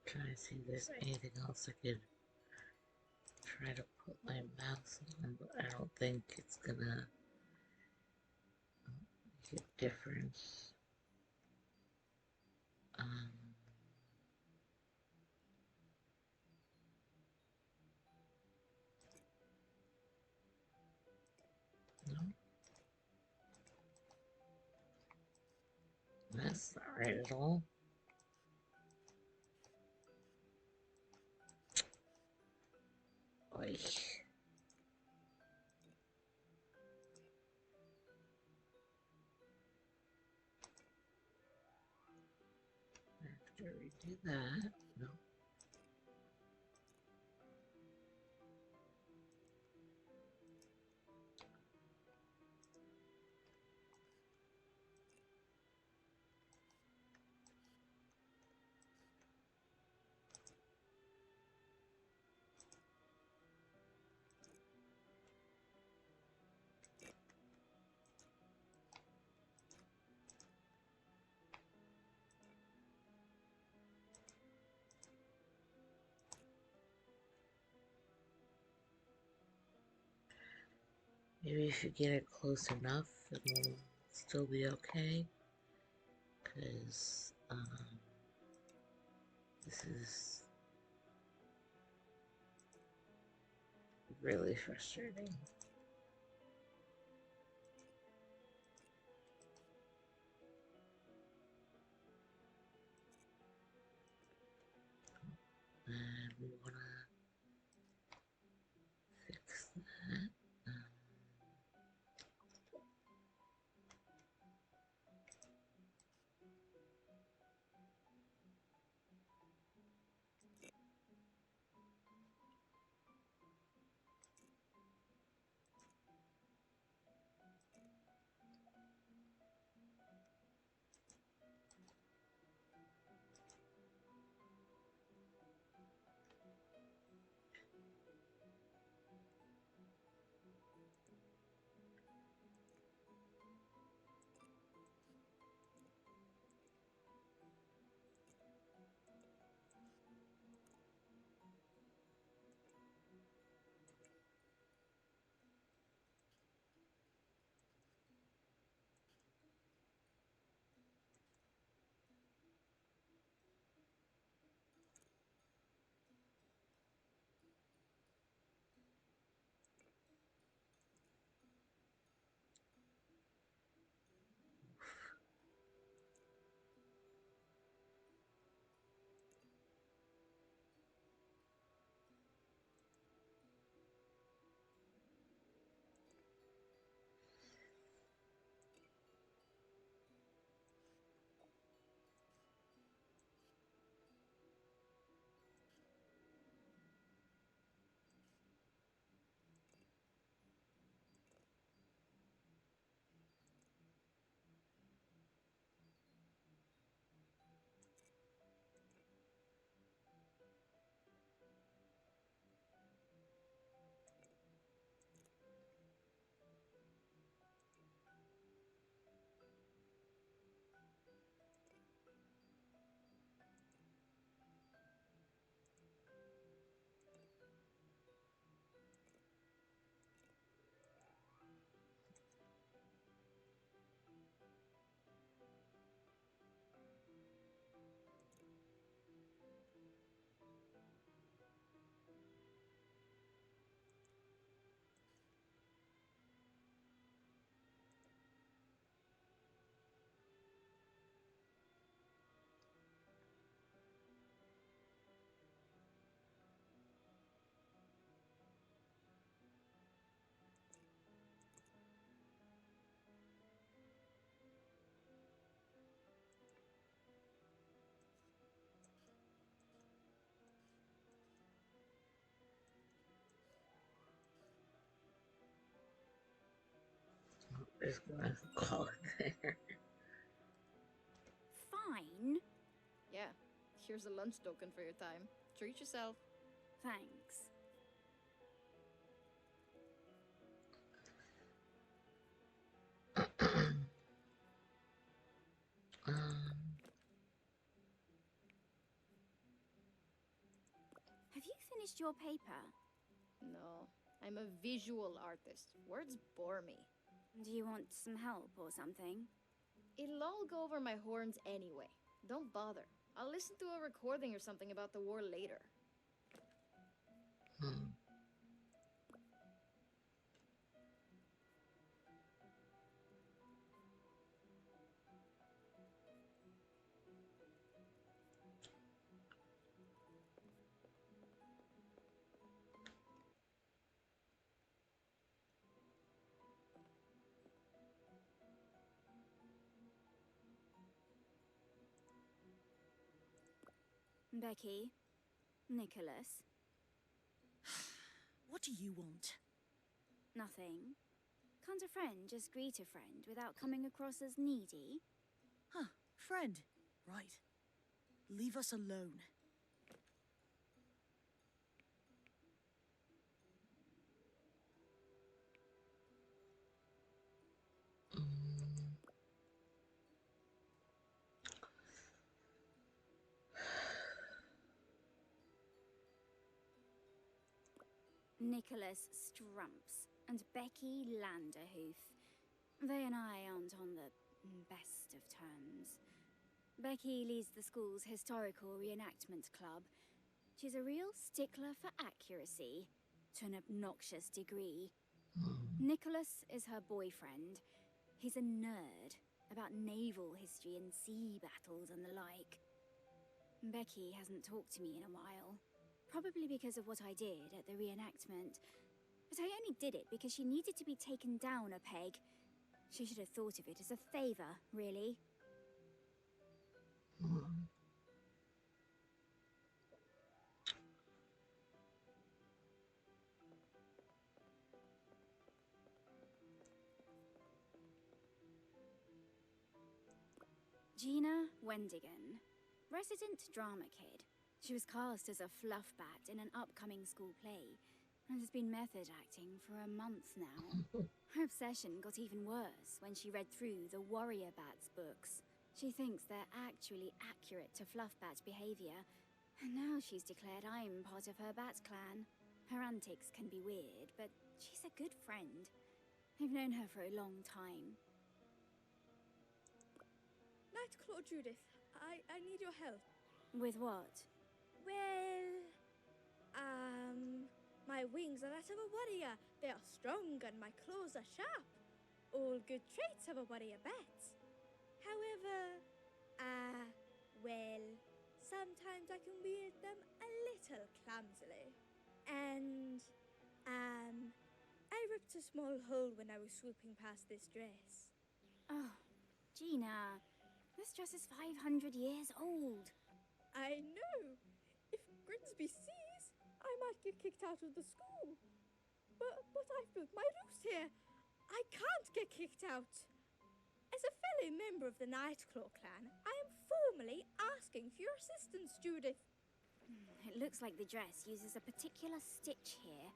Trying to see if there's anything else I could try to put my mouse on, but I don't think it's gonna make a difference. Um, no, that's not right at all. Oy. I have to redo that. No. Maybe if you get it close enough, it'll still be okay. Because this is really frustrating. And we want to fix that. just gonna call it there. Fine. Yeah, here's a lunch token for your time. Treat yourself. Thanks. Have you finished your paper? No, I'm a visual artist. Words bore me. Do you want some help or something? It'll all go over my horns anyway. Don't bother. I'll listen to a recording or something about the war later. Becky? Nicholas? What do you want? Nothing. Can't a friend just greet a friend without coming across as needy? Huh, friend. Right. Leave us alone. Nicholas Strumps and Becky Landerhoof. They and I aren't on the best of terms. Becky leads the school's historical reenactment club. She's a real stickler for accuracy, to an obnoxious degree. Nicholas is her boyfriend. He's a nerd about naval history and sea battles and the like. Becky hasn't talked to me in a while. Probably because of what I did at the reenactment. But I only did it because she needed to be taken down a peg. She should have thought of it as a favor, really. Gina Wendigan, resident drama kid. She was cast as a fluffbat in an upcoming school play, and has been method acting for a month now. Her obsession got even worse when she read through the Warrior Bats books. She thinks they're actually accurate to fluffbat behavior, and now she's declared I'm part of her bat clan. Her antics can be weird, but she's a good friend. I've known her for a long time. Nightclaw Judith, I need your help. With what? Well, my wings are that of a warrior. They are strong and my claws are sharp. All good traits of a warrior bat. However, well, sometimes I can wield them a little clumsily. And, I ripped a small hole when I was swooping past this dress. Oh, Gina, this dress is 500 years old. I know. If Grimsby sees, I might get kicked out of the school. But I've built my roost here. I can't get kicked out. As a fellow member of the Nightclaw clan, I am formally asking for your assistance, Judith. It looks like the dress uses a particular stitch here.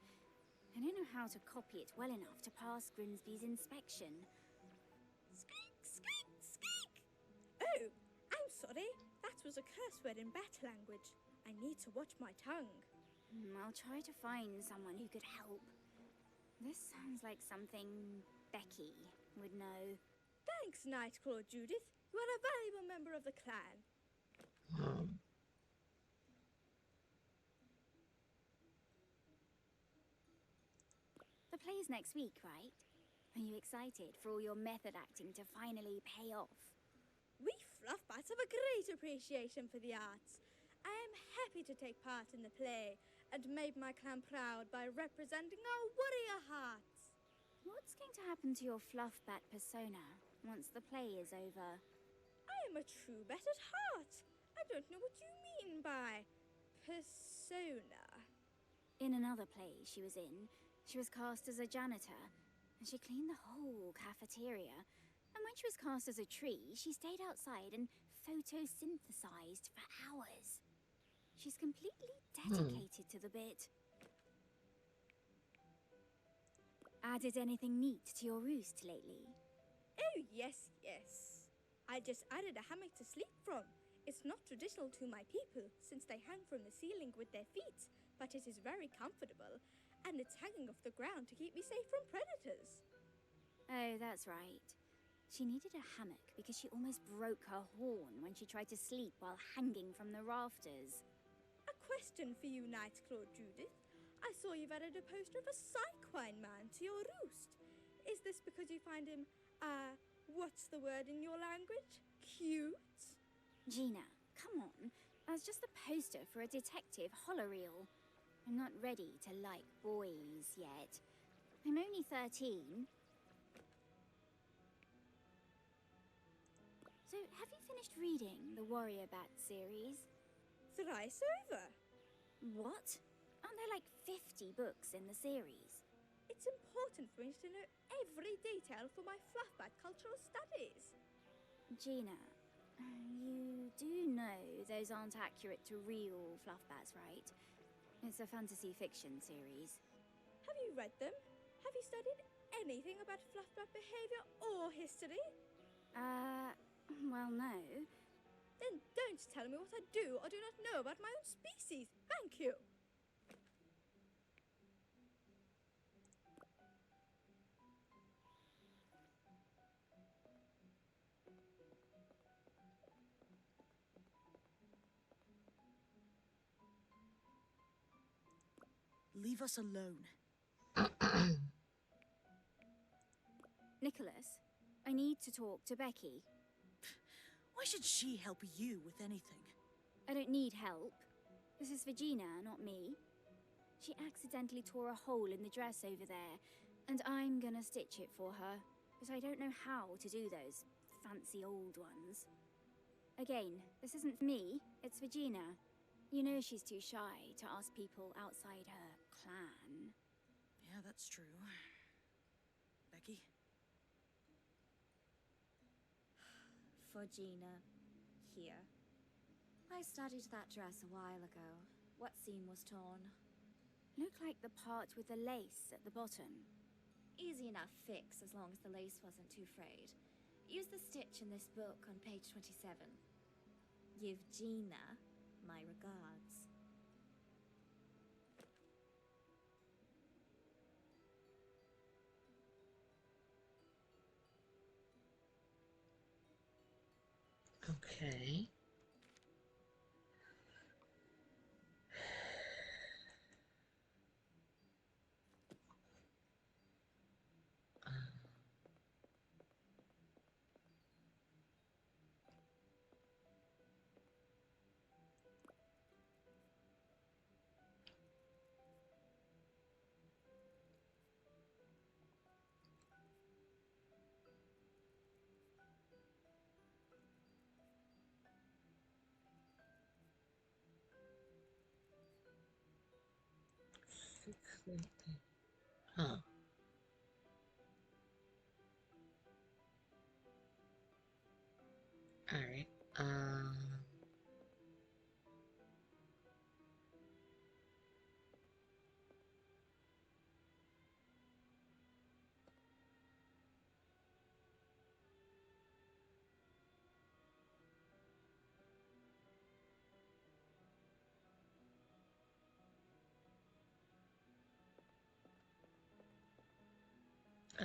I don't know how to copy it well enough to pass Grimsby's inspection. Squeak, squeak, squeak! Oh, I'm sorry. That was a curse word in bat language. I need to watch my tongue. I'll try to find someone who could help. This sounds like something Becky would know. Thanks, Nightclaw Judith. You are a valuable member of the clan. The play's next week, right? Are you excited for all your method acting to finally pay off? We Fluffbats have a great appreciation for the arts. I am happy to take part in the play and make my clan proud by representing our warrior hearts. What's going to happen to your Fluffbat persona once the play is over? I am a true bat at heart. I don't know what you mean by persona. In another play she was cast as a janitor. And she cleaned the whole cafeteria. And when she was cast as a tree, she stayed outside and photosynthesized for hours. She's completely dedicated to the bit. Added anything neat to your roost lately? Oh, yes, yes. I just added a hammock to sleep from. It's not traditional to my people, since they hang from the ceiling with their feet, but it is very comfortable, and it's hanging off the ground to keep me safe from predators. Oh, that's right. She needed a hammock because she almost broke her horn when she tried to sleep while hanging from the rafters. A question for you, Nightclaw Judith. I saw you've added a poster of a Psyquine man to your roost. Is this because you find him, what's the word in your language? Cute? Gina, come on. That's just a poster for a detective holoreel. I'm not ready to like boys yet. I'm only 13. So, have you finished reading the Warrior Bat series? Thrice over. What? Aren't there like 50 books in the series? It's important for me to know every detail for my Fluffbat cultural studies. Gina, you do know those aren't accurate to real Fluffbats, right? It's a fantasy fiction series. Have you read them? Have you studied anything about Fluffbat behavior or history? Well, no. Then don't tell me what I do or do not know about my own species. Thank you. Leave us alone. Nicholas, I need to talk to Becky. Why should she help you with anything? I don't need help. This is for Gina, not me. She accidentally tore a hole in the dress over there, and I'm gonna stitch it for her, but I don't know how to do those fancy old ones. Again, this isn't for me, it's for Gina. You know she's too shy to ask people outside her clan. Yeah, that's true. Becky? For Gina. Here. I studied that dress a while ago. What seam was torn? Looked like the part with the lace at the bottom. Easy enough fix as long as the lace wasn't too frayed. Use the stitch in this book on page 27. Give Gina my regards. Okay. Huh. Alright.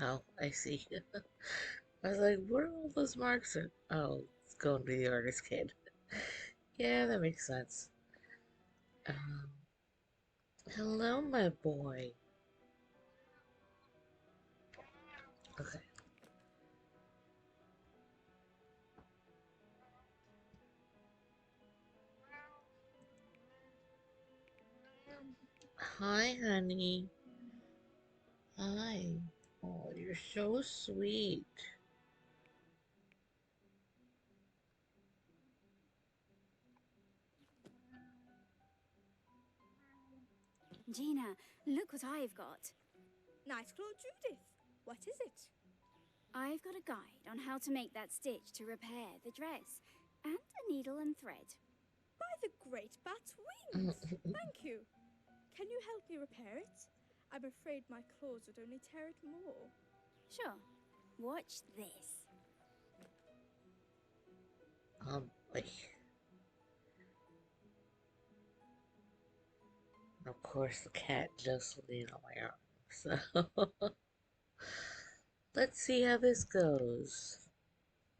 Oh, I see. I was like, what are all those marks? Oh, it's going to be the artist kid. Yeah, that makes sense. Um, Hello, my boy. Okay. Hi, honey. Hi. Oh, you're so sweet. Gina, look what I've got. Nightclaw Judith, What is it? I've got a guide on how to make that stitch to repair the dress, and a needle and thread. By the great bat's wings! Thank you. Can you help me repair it? I'm afraid my claws would only tear it more. Sure. Watch this. Boy. Of course, the cat just leaned on my arm. So, let's see how this goes.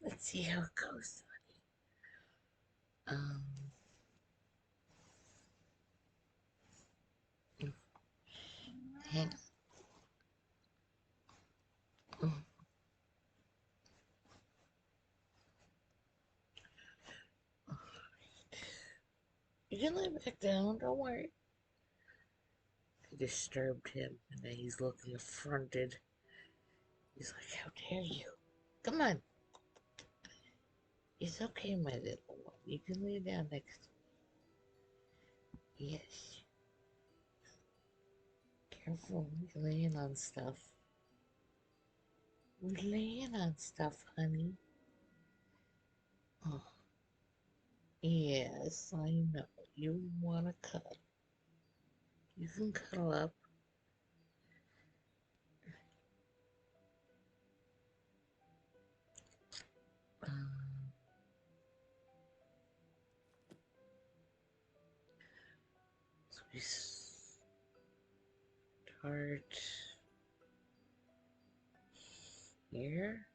Let's see how it goes, honey. Hang on. You can lay back down, don't worry. I disturbed him, and now he's looking affronted. He's like, how dare you? Come on. It's okay, my little one. You can lay down next to me. Yes. Careful, you're laying on stuff. We're laying on stuff, honey. Oh, yes, I know. You want to cuddle. You can cuddle up. So we start here.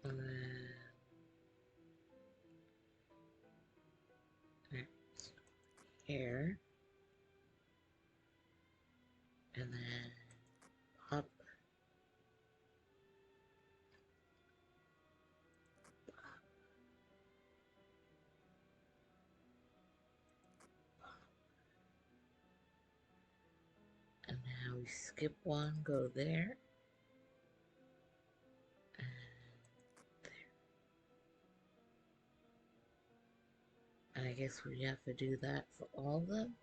And then here. And then up. And now we skip one, go there. And I guess we have to do that for all of them.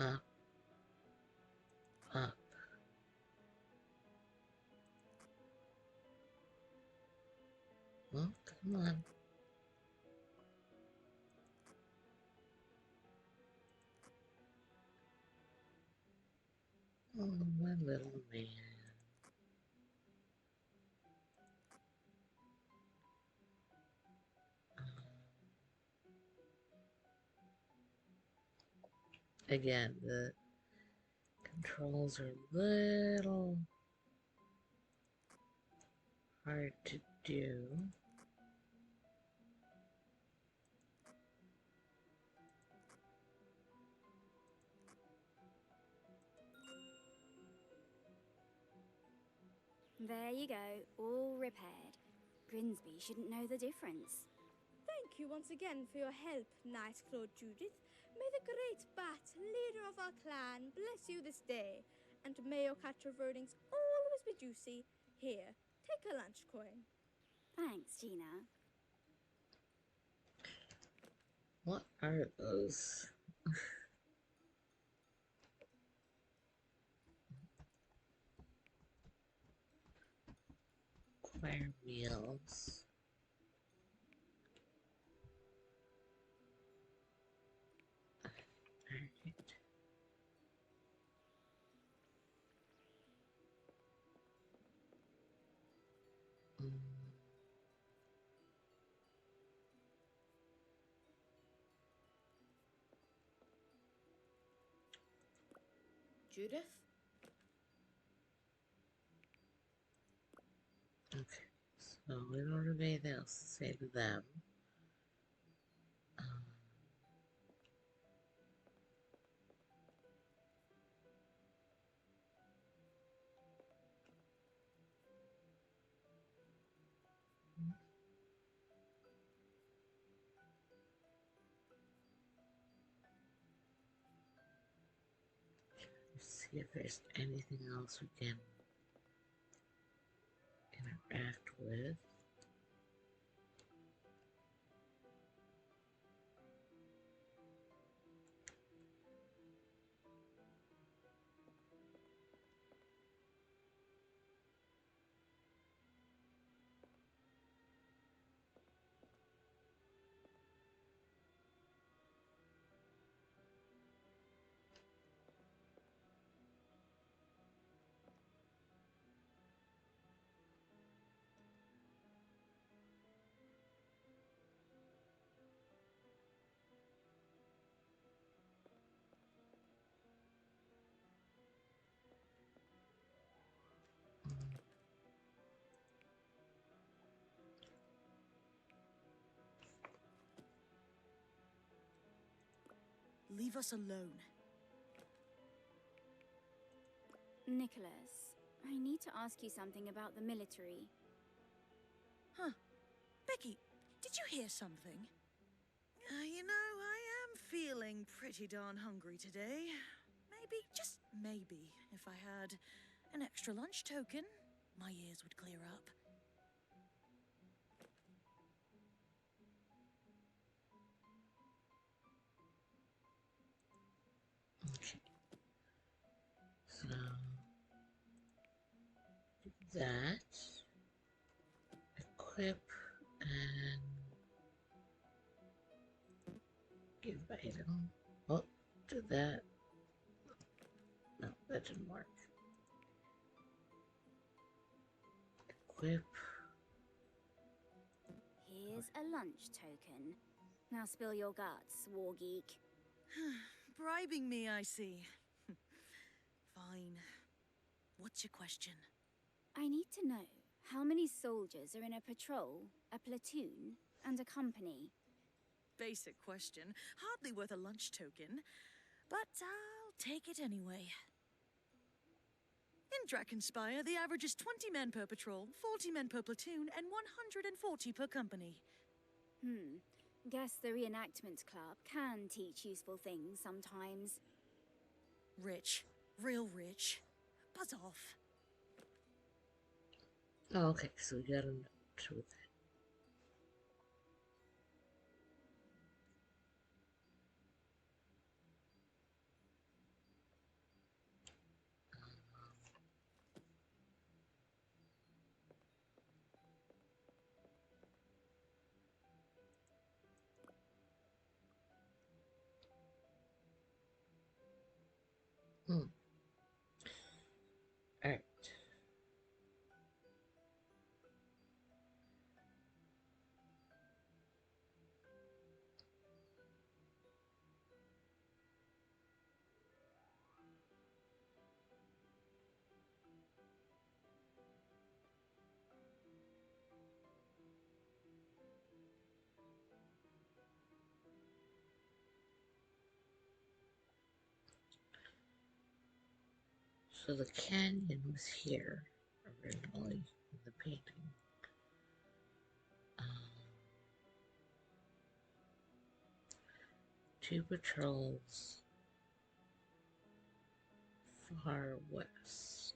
Up, up. Well, come on. Oh, my little man. Again, the controls are a little hard to do. There you go, all repaired. Grimsby shouldn't know the difference. Thank you once again for your help, Night-Clawed Judith. May the great bat, leader of our clan, bless you this day, and may your catch of earnings always be juicy. Here, take a lunch coin. Thanks, Gina. What are those? Choir wheels. Alright. Judith? Okay, so we don't have anything else to say to them. Let's see if there's anything else we can interact with. Leave us alone. Nicholas, I need to ask you something about the military. Huh. Becky, did you hear something? You know, I am feeling pretty darn hungry today. Maybe, just maybe, if I had an extra lunch token, my ears would clear up. Okay. So, do that. Equip and give item. Oh, do that. No, that didn't work. Equip. Here's a lunch token. Now spill your guts, war geek. Bribing me, I see. Fine. What's your question? I need to know how many soldiers are in a patrol, a platoon, and a company. Basic question. Hardly worth a lunch token, but I'll take it anyway. In Drakenspire, the average is 20 men per patrol, 40 men per platoon, and 140 per company. Guess the Reenactment Club can teach useful things sometimes. Rich. Real rich. Buzz off. Oh, okay, so we got a note with that. Alright. So the canyon was here originally in the painting. Two patrols far west.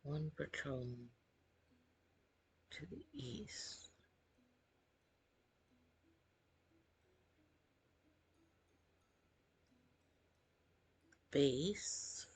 one patrol to the east. Base.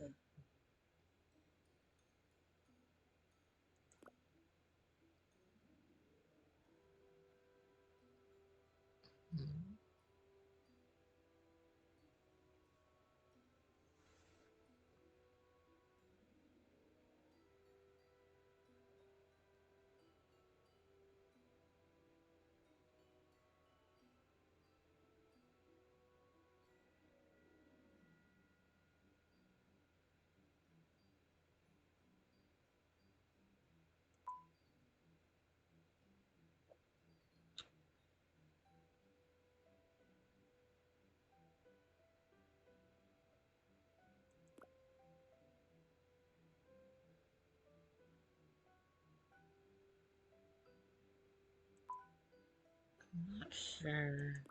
Not sure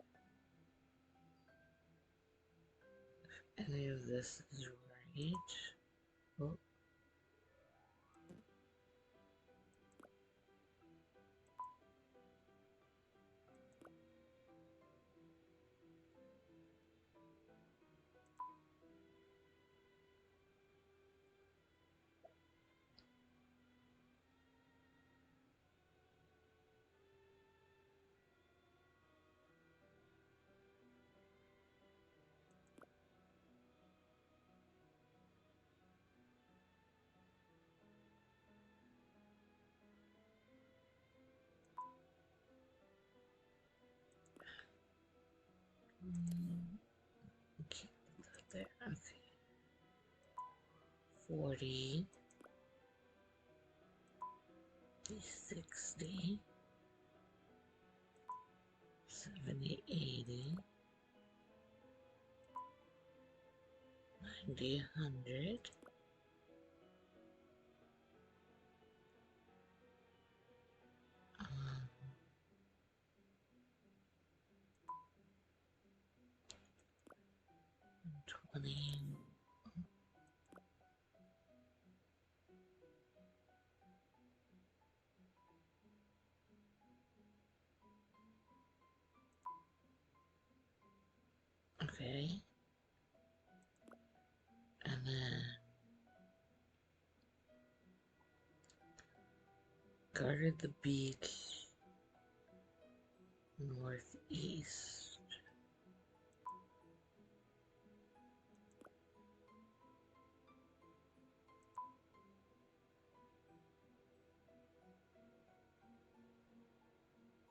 if any of this is right. Oh. Okay, there. Okay. 40, 60, 70, 80, 90, 100. 20. Okay. And then guarded the beach northeast.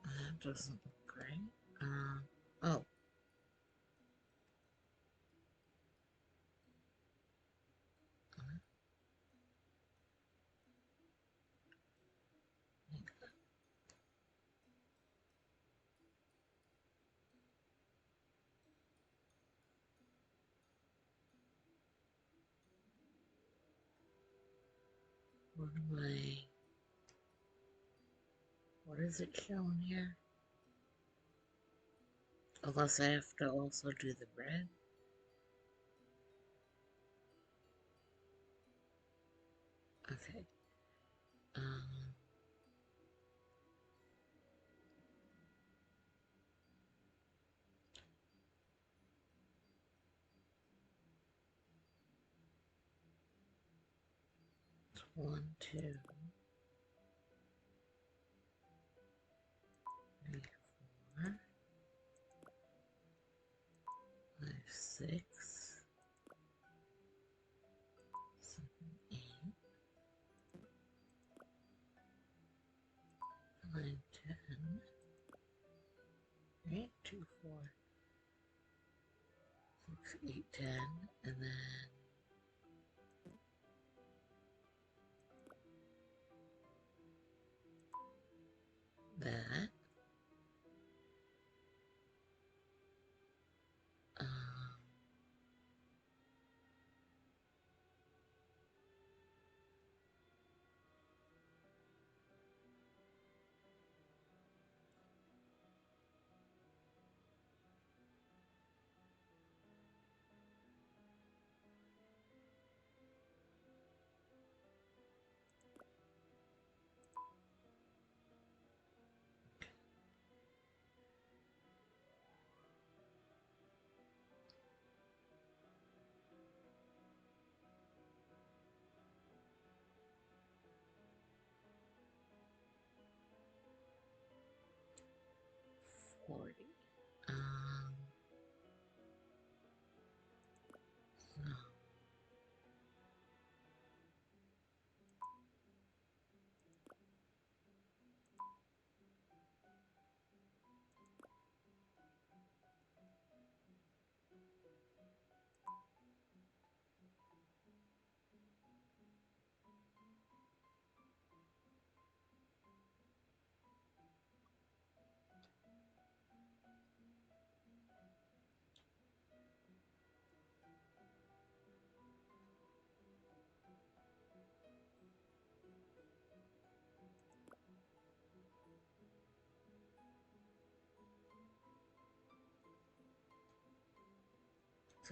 That doesn't look right. Oh. What is it showing here? Unless I have to also do the bread. Okay. 1, 2, 3, 4, 5, 6, 7, 8, 9, 10. Right? 2, 4, 6, 8, 10. And then that.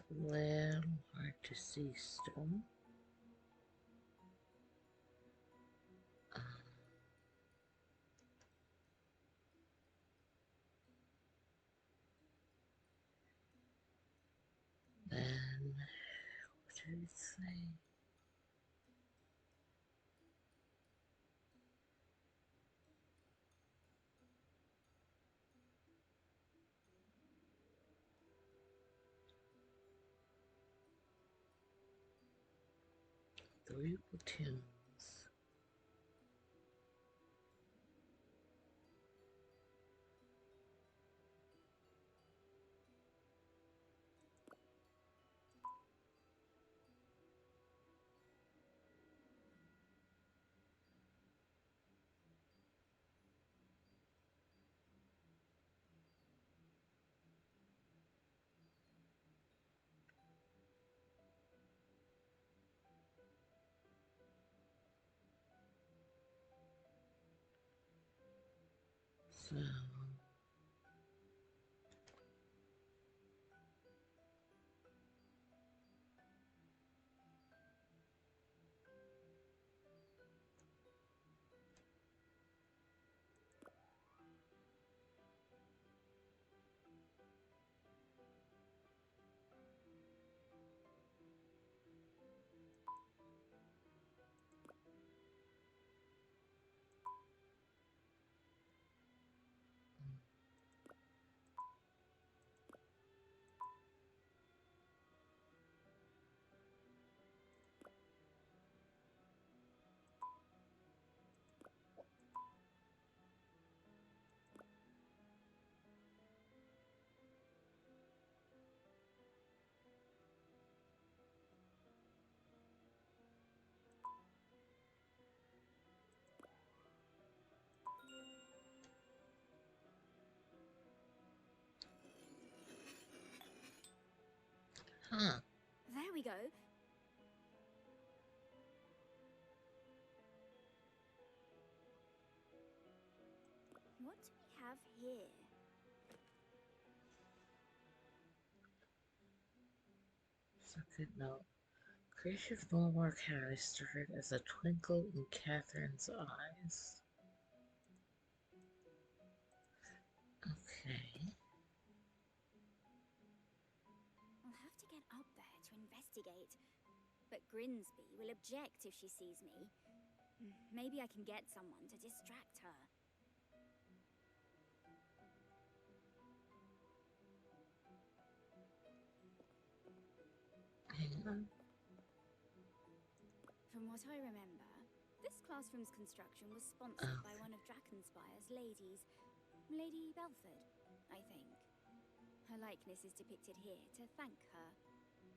Well, hard to see still. Then, what did it say? Three platoons. So, huh. There we go. What do we have here? Second note. Creative Noiramore County started as a twinkle in Catherine's eyes. Okay. I'll have to get up there to investigate. But Grinsby will object if she sees me. Maybe I can get someone to distract her. Hang on. From what I remember, this classroom's construction was sponsored by one of Drakenspire's ladies. Lady Belford, I think. Her likeness is depicted here to thank her.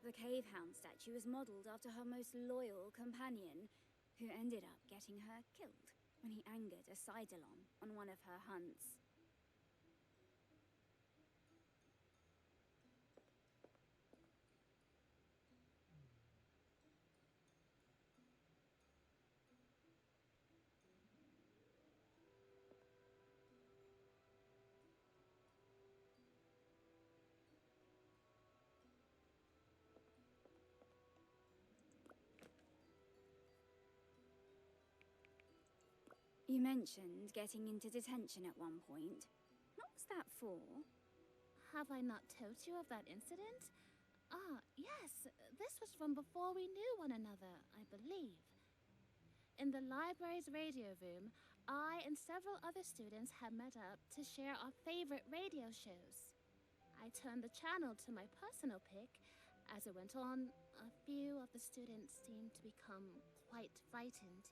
The cave hound statue is modelled after her most loyal companion, who ended up getting her killed when he angered a Eidolon on one of her hunts. You mentioned getting into detention at one point. What was that for? Have I not told you of that incident? Ah, yes, this was from before we knew one another, I believe. In the library's radio room, I and several other students had met up to share our favorite radio shows. I turned the channel to my personal pick. As it went on, a few of the students seemed to become quite frightened.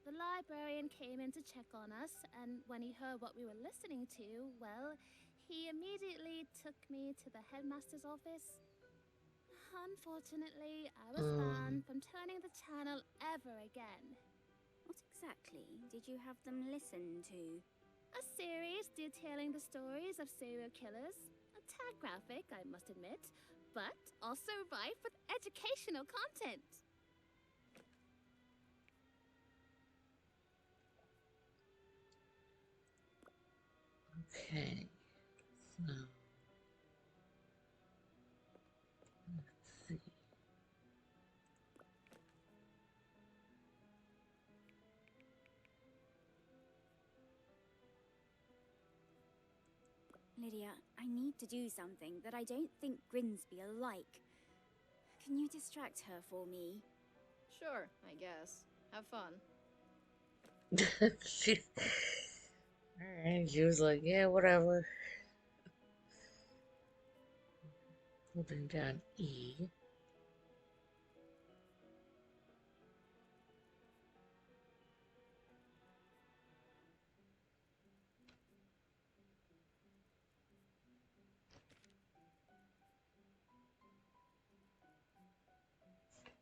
The librarian came in to check on us, and when he heard what we were listening to, well, he immediately took me to the headmaster's office. Unfortunately, I was banned from turning the channel ever again. What exactly did you have them listen to? A series detailing the stories of serial killers. A tad graphic, I must admit, but also rife with educational content. Okay. So, Lydia, I need to do something that I don't think Grimsby will like. Can you distract her for me? Sure, I guess. Have fun. Alright, she was like, yeah, whatever. Holding down E.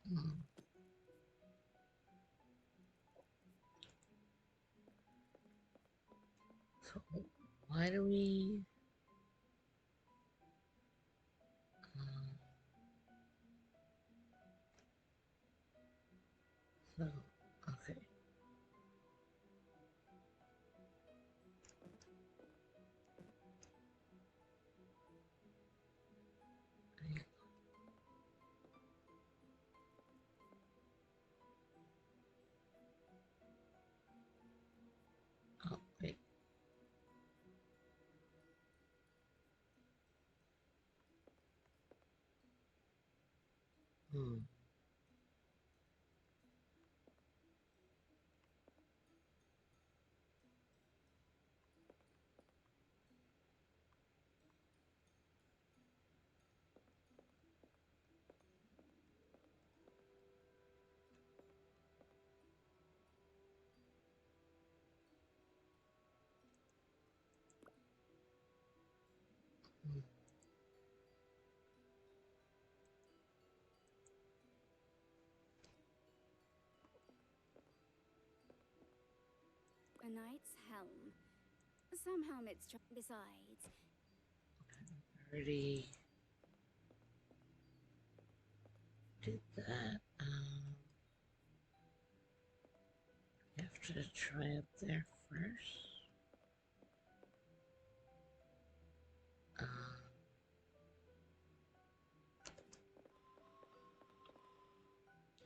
Hmm. So, why do we... So, okay. Oh, wait. Hmm. Hmm. A knight's helm. Some helmets besides. Already did that. You have to try up there first.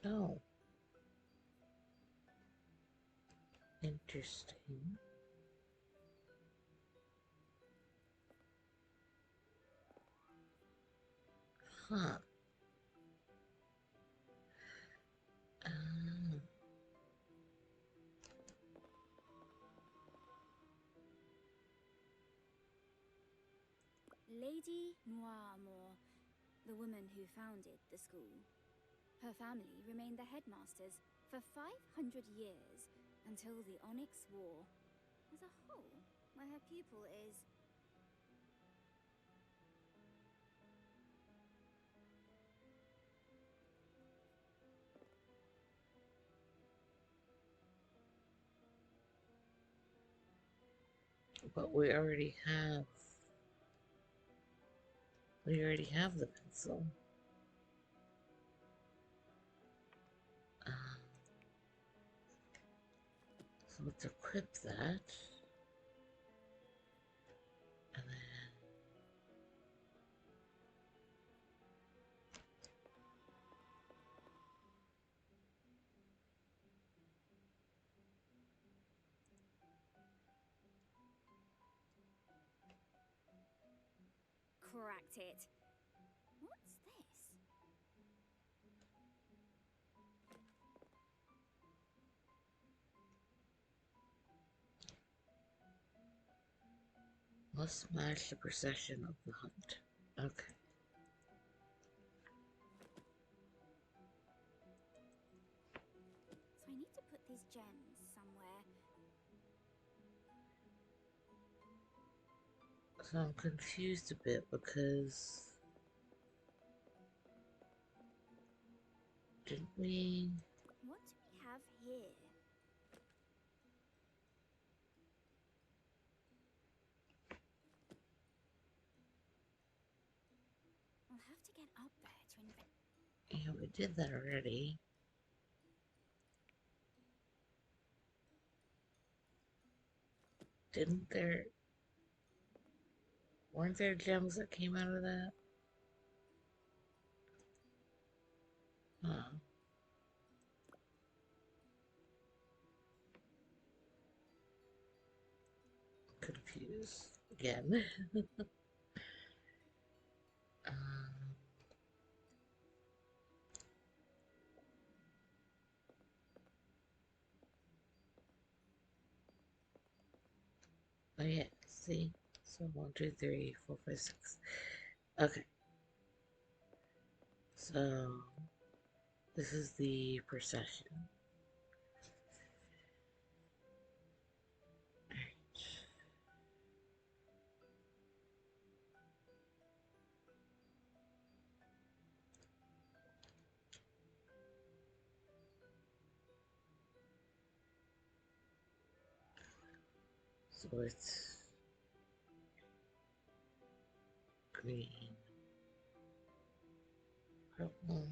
Oh, interesting. Huh. Uh, Lady Noiramore, the woman who founded the school. Her family remained the headmasters for 500 years until the Onyx War. As a whole, where her pupil is... but we already have the pencil. Uh, so let's equip that. And then Cracked it. What's this? must match the procession of the hunt. Okay. So I need to put these gems somewhere. So I'm confused a bit because didn't we? What do we have here? I'll have to get up there to invent. Yeah, we did that already. Didn't there? Weren't there gems that came out of that? Huh. Confused. again. um, oh yeah, see? So 1, 2, 3, 4, 5, 6. Okay, so this is the procession. So it's green, purple,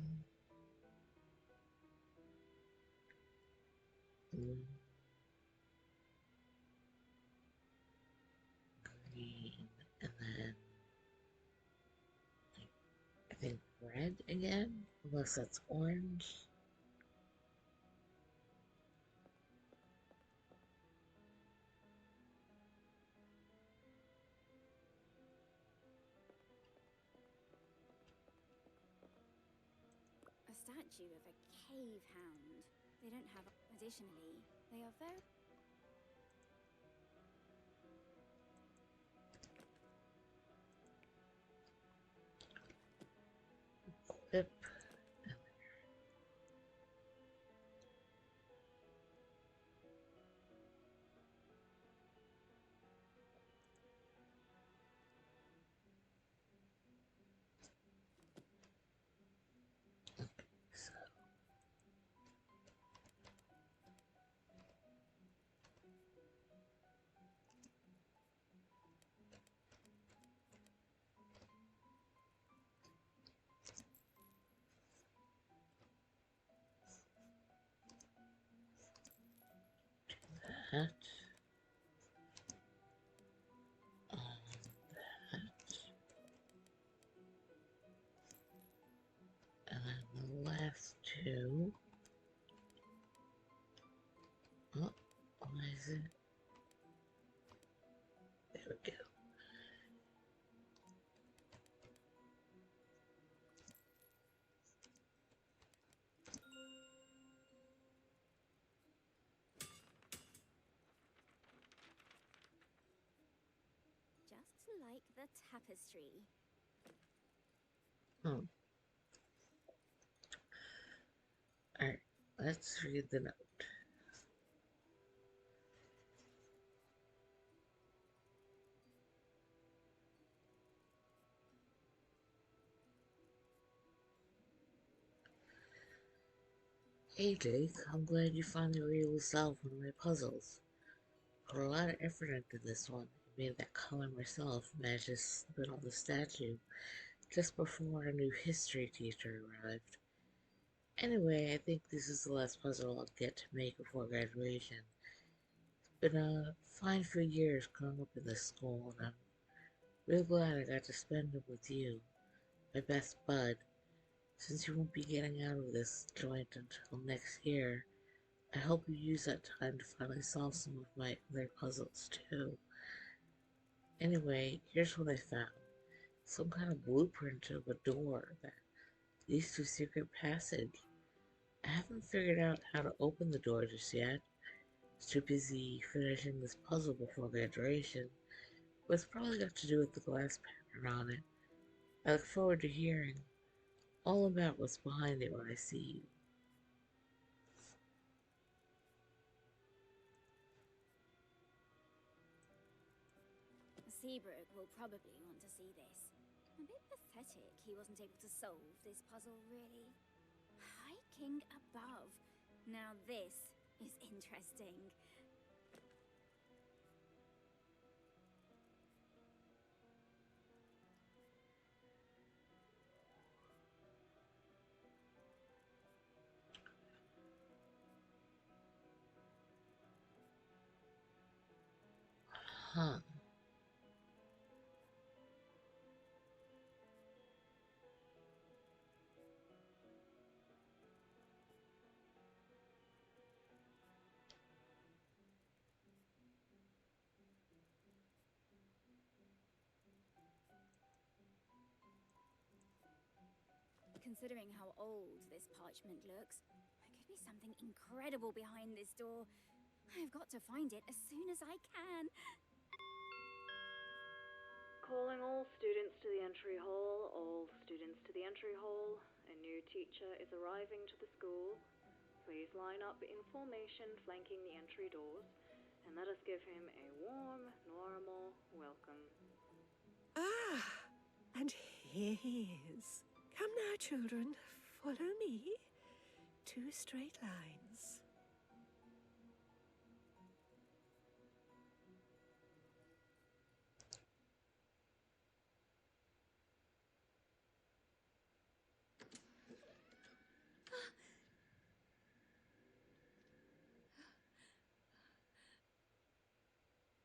blue, green, and then I think red again, unless that's orange. A statue of a cave hound. They don't have. Additionally, they are very. Equip. So that, and then the last two. Oh, why is it? There we go. Just like the tapestry. Hmm. Alright, let's read the note. Hey Jake, I'm glad you finally were able to solve one of my puzzles. Put a lot of effort into this one. I made that color myself, managed to spin on the statue just before our new history teacher arrived. Anyway, I think this is the last puzzle I'll get to make before graduation. It's been a fine few years growing up in this school, and I'm real glad I got to spend them with you, my best bud. Since you won't be getting out of this joint until next year, I hope you use that time to finally solve some of my other puzzles too. Anyway, here's what I found. Some kind of blueprint of a door that leads to a secret passage. I haven't figured out how to open the door just yet. I was too busy finishing this puzzle before graduation, but it's probably got to do with the glass pattern on it. I look forward to hearing all about what's behind it when I see you. Seabrook will probably want to see this. A bit pathetic he wasn't able to solve this puzzle, really. High King above. Now this is interesting. Huh. considering how old this parchment looks. There could be something incredible behind this door. I've got to find it as soon as I can. Calling all students to the entry hall, all students to the entry hall. A new teacher is arriving to the school. Please line up in formation flanking the entry doors, and let us give him a warm Noiramore welcome. Ah, and here he is. Come now, children, follow me. 2 straight lines.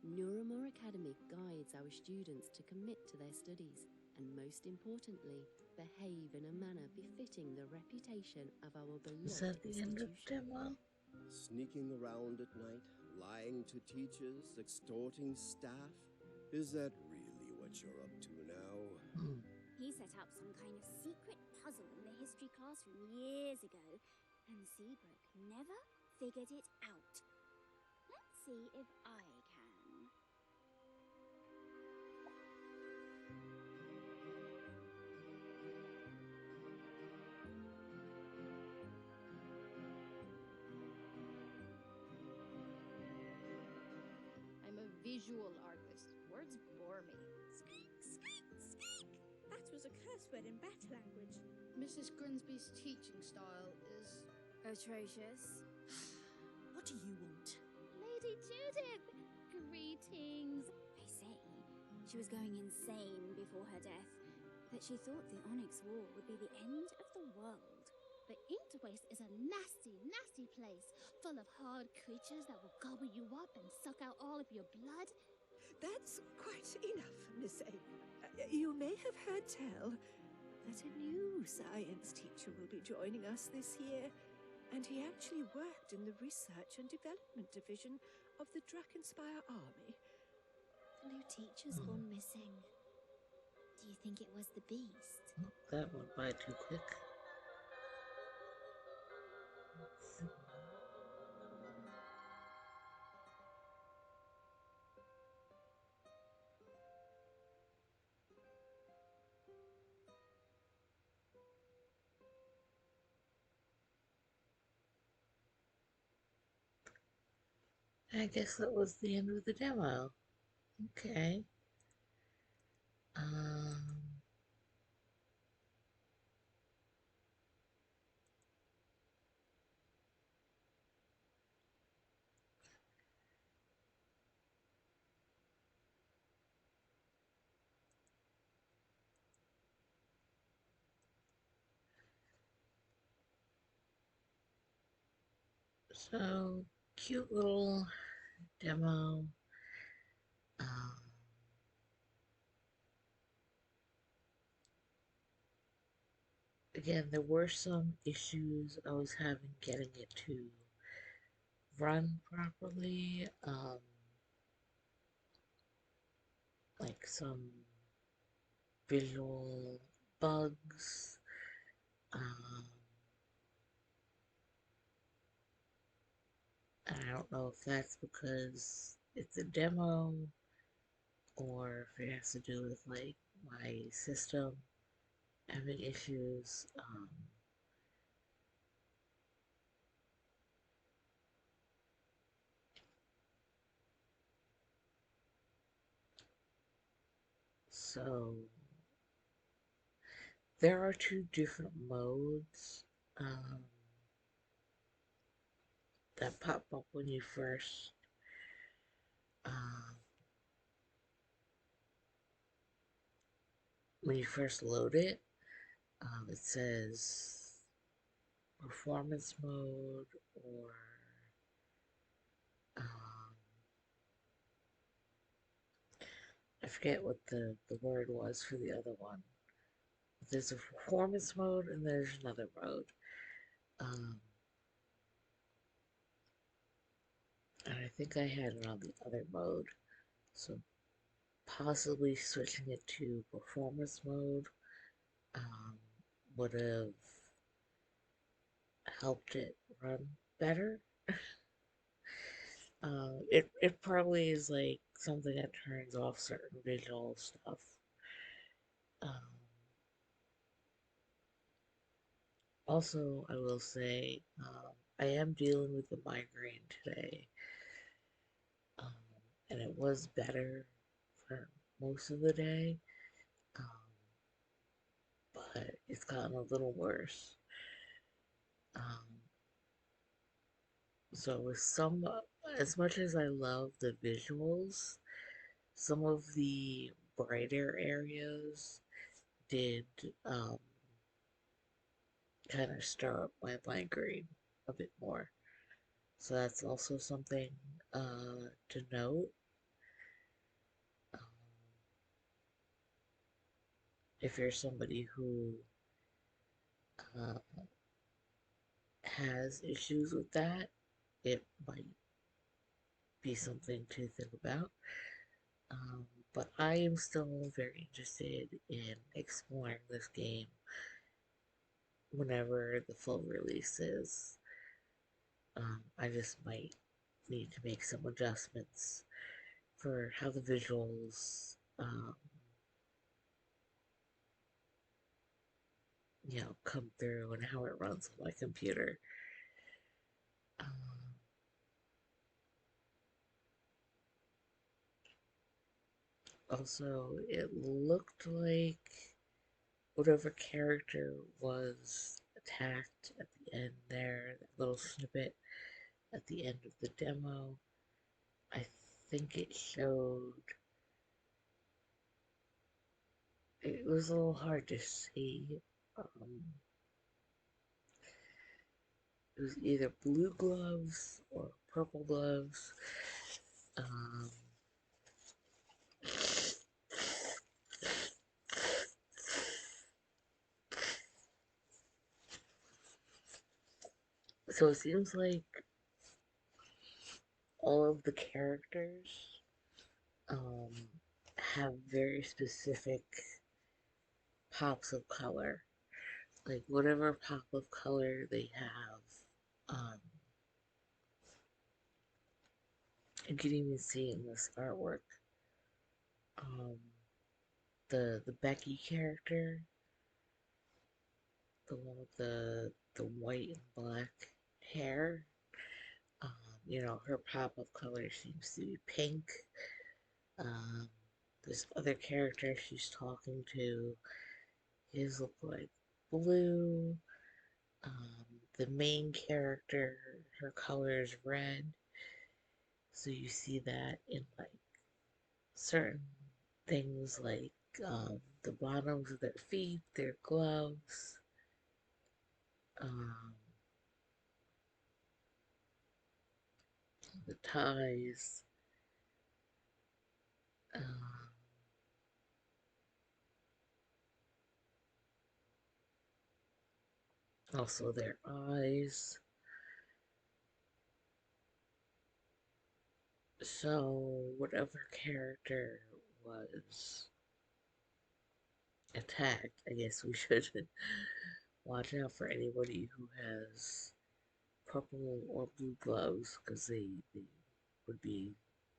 Noiramore Academy guides our students to commit to their studies and, most importantly, behave in a manner befitting the reputation of our beloved Is that the end of institution. the demo? Sneaking around at night, lying to teachers, extorting staff? Is that really what you're up to now? He set up some kind of secret puzzle in the history classroom years ago, and Seabrook never figured it out. Let's see if I can. I'm a visual artist. Words bore me. Squeak, squeak, squeak! That was a curse word in bat language. Mrs. Grimsby's teaching style is Atrocious. What do you want? Lady Judith! Greetings! They say she was going insane before her death, that she thought the Onyx War would be the end of the world. The Inked Waste is a nasty, nasty place, full of hard creatures that will gobble you up and suck out all of your blood. That's quite enough, Miss A. You may have heard tell that a new science teacher will be joining us this year, and he actually worked in the Research and Development Division of the Drakenspire Army. The new teacher's gone missing. Do you think it was the beast? That went by too quick. I guess that was the end of the demo. Okay. So, cute little demo. Again, there were some issues I was having getting it to run properly. Like some visual bugs. And I don't know if that's because it's a demo or if it has to do with like my system having issues. So there are 2 different modes that pop up when you first load it. It says performance mode or I forget what the word was for the other one. There's a performance mode and there's another mode. And I think I had it on the other mode. So possibly switching it to performance mode would have helped it run better. It probably is like something that turns off certain visual stuff. Um, Also, I will say, I am dealing with a migraine today, um, and it was better for most of the day, um, but it's gotten a little worse. Um, so, with some, as much as I love the visuals, some of the brighter areas did kind of stir up my migraine a bit more. So that's also something to note. Um, if you're somebody who uh, has issues with that, it might be something to think about. Um, but I am still very interested in exploring this game whenever the full release is. I just might need to make some adjustments for how the visuals, come through and how it runs on my computer. Um, Also, it looked like whatever character was attacked at the end there, that little snippet at the end of the demo, I think it showed. It was a little hard to see. It was either blue gloves or purple gloves. Um, so it seems like all of the characters um, have very specific pops of color. Like whatever pop of color they have, you can even see in this artwork. Um, the Becky character, the one with the white and black hair, her pop of color seems to be pink. Um, this other character she's talking to, his look like blue. The main character, her color is red. So you see that in like certain things like the bottoms of their feet, their gloves, um, the ties, um, also their eyes. So, whatever character was attacked, I guess we should watch out for anybody who has purple or blue gloves because they would be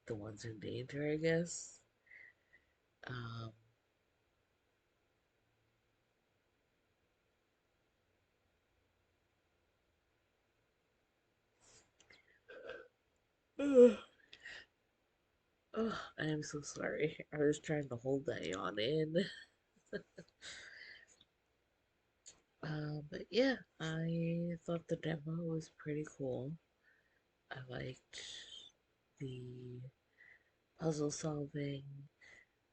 the ones in danger, I guess. Um, I am so sorry. I was trying to hold that yawn in. But yeah, I thought the demo was pretty cool. I liked the puzzle solving.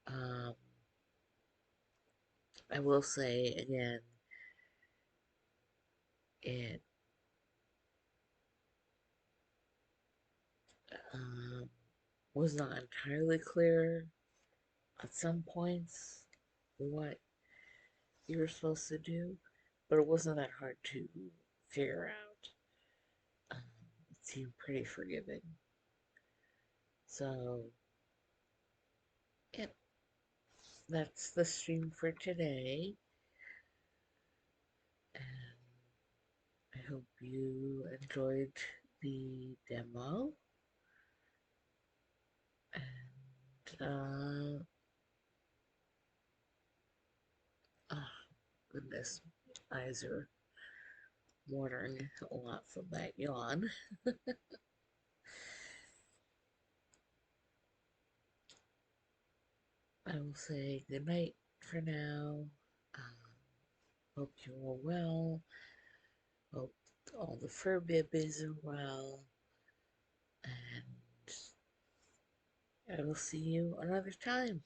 Um, I will say again, it um, was not entirely clear at some points what you were supposed to do, but it wasn't that hard to figure out. It seemed pretty forgiving. So, yeah, that's the stream for today. hope you enjoyed the demo. And, oh, goodness, eyes are watering a lot from that yawn. I will say good night for now. Hope you are well. Hope all the fur babies are well. And I will see you another time.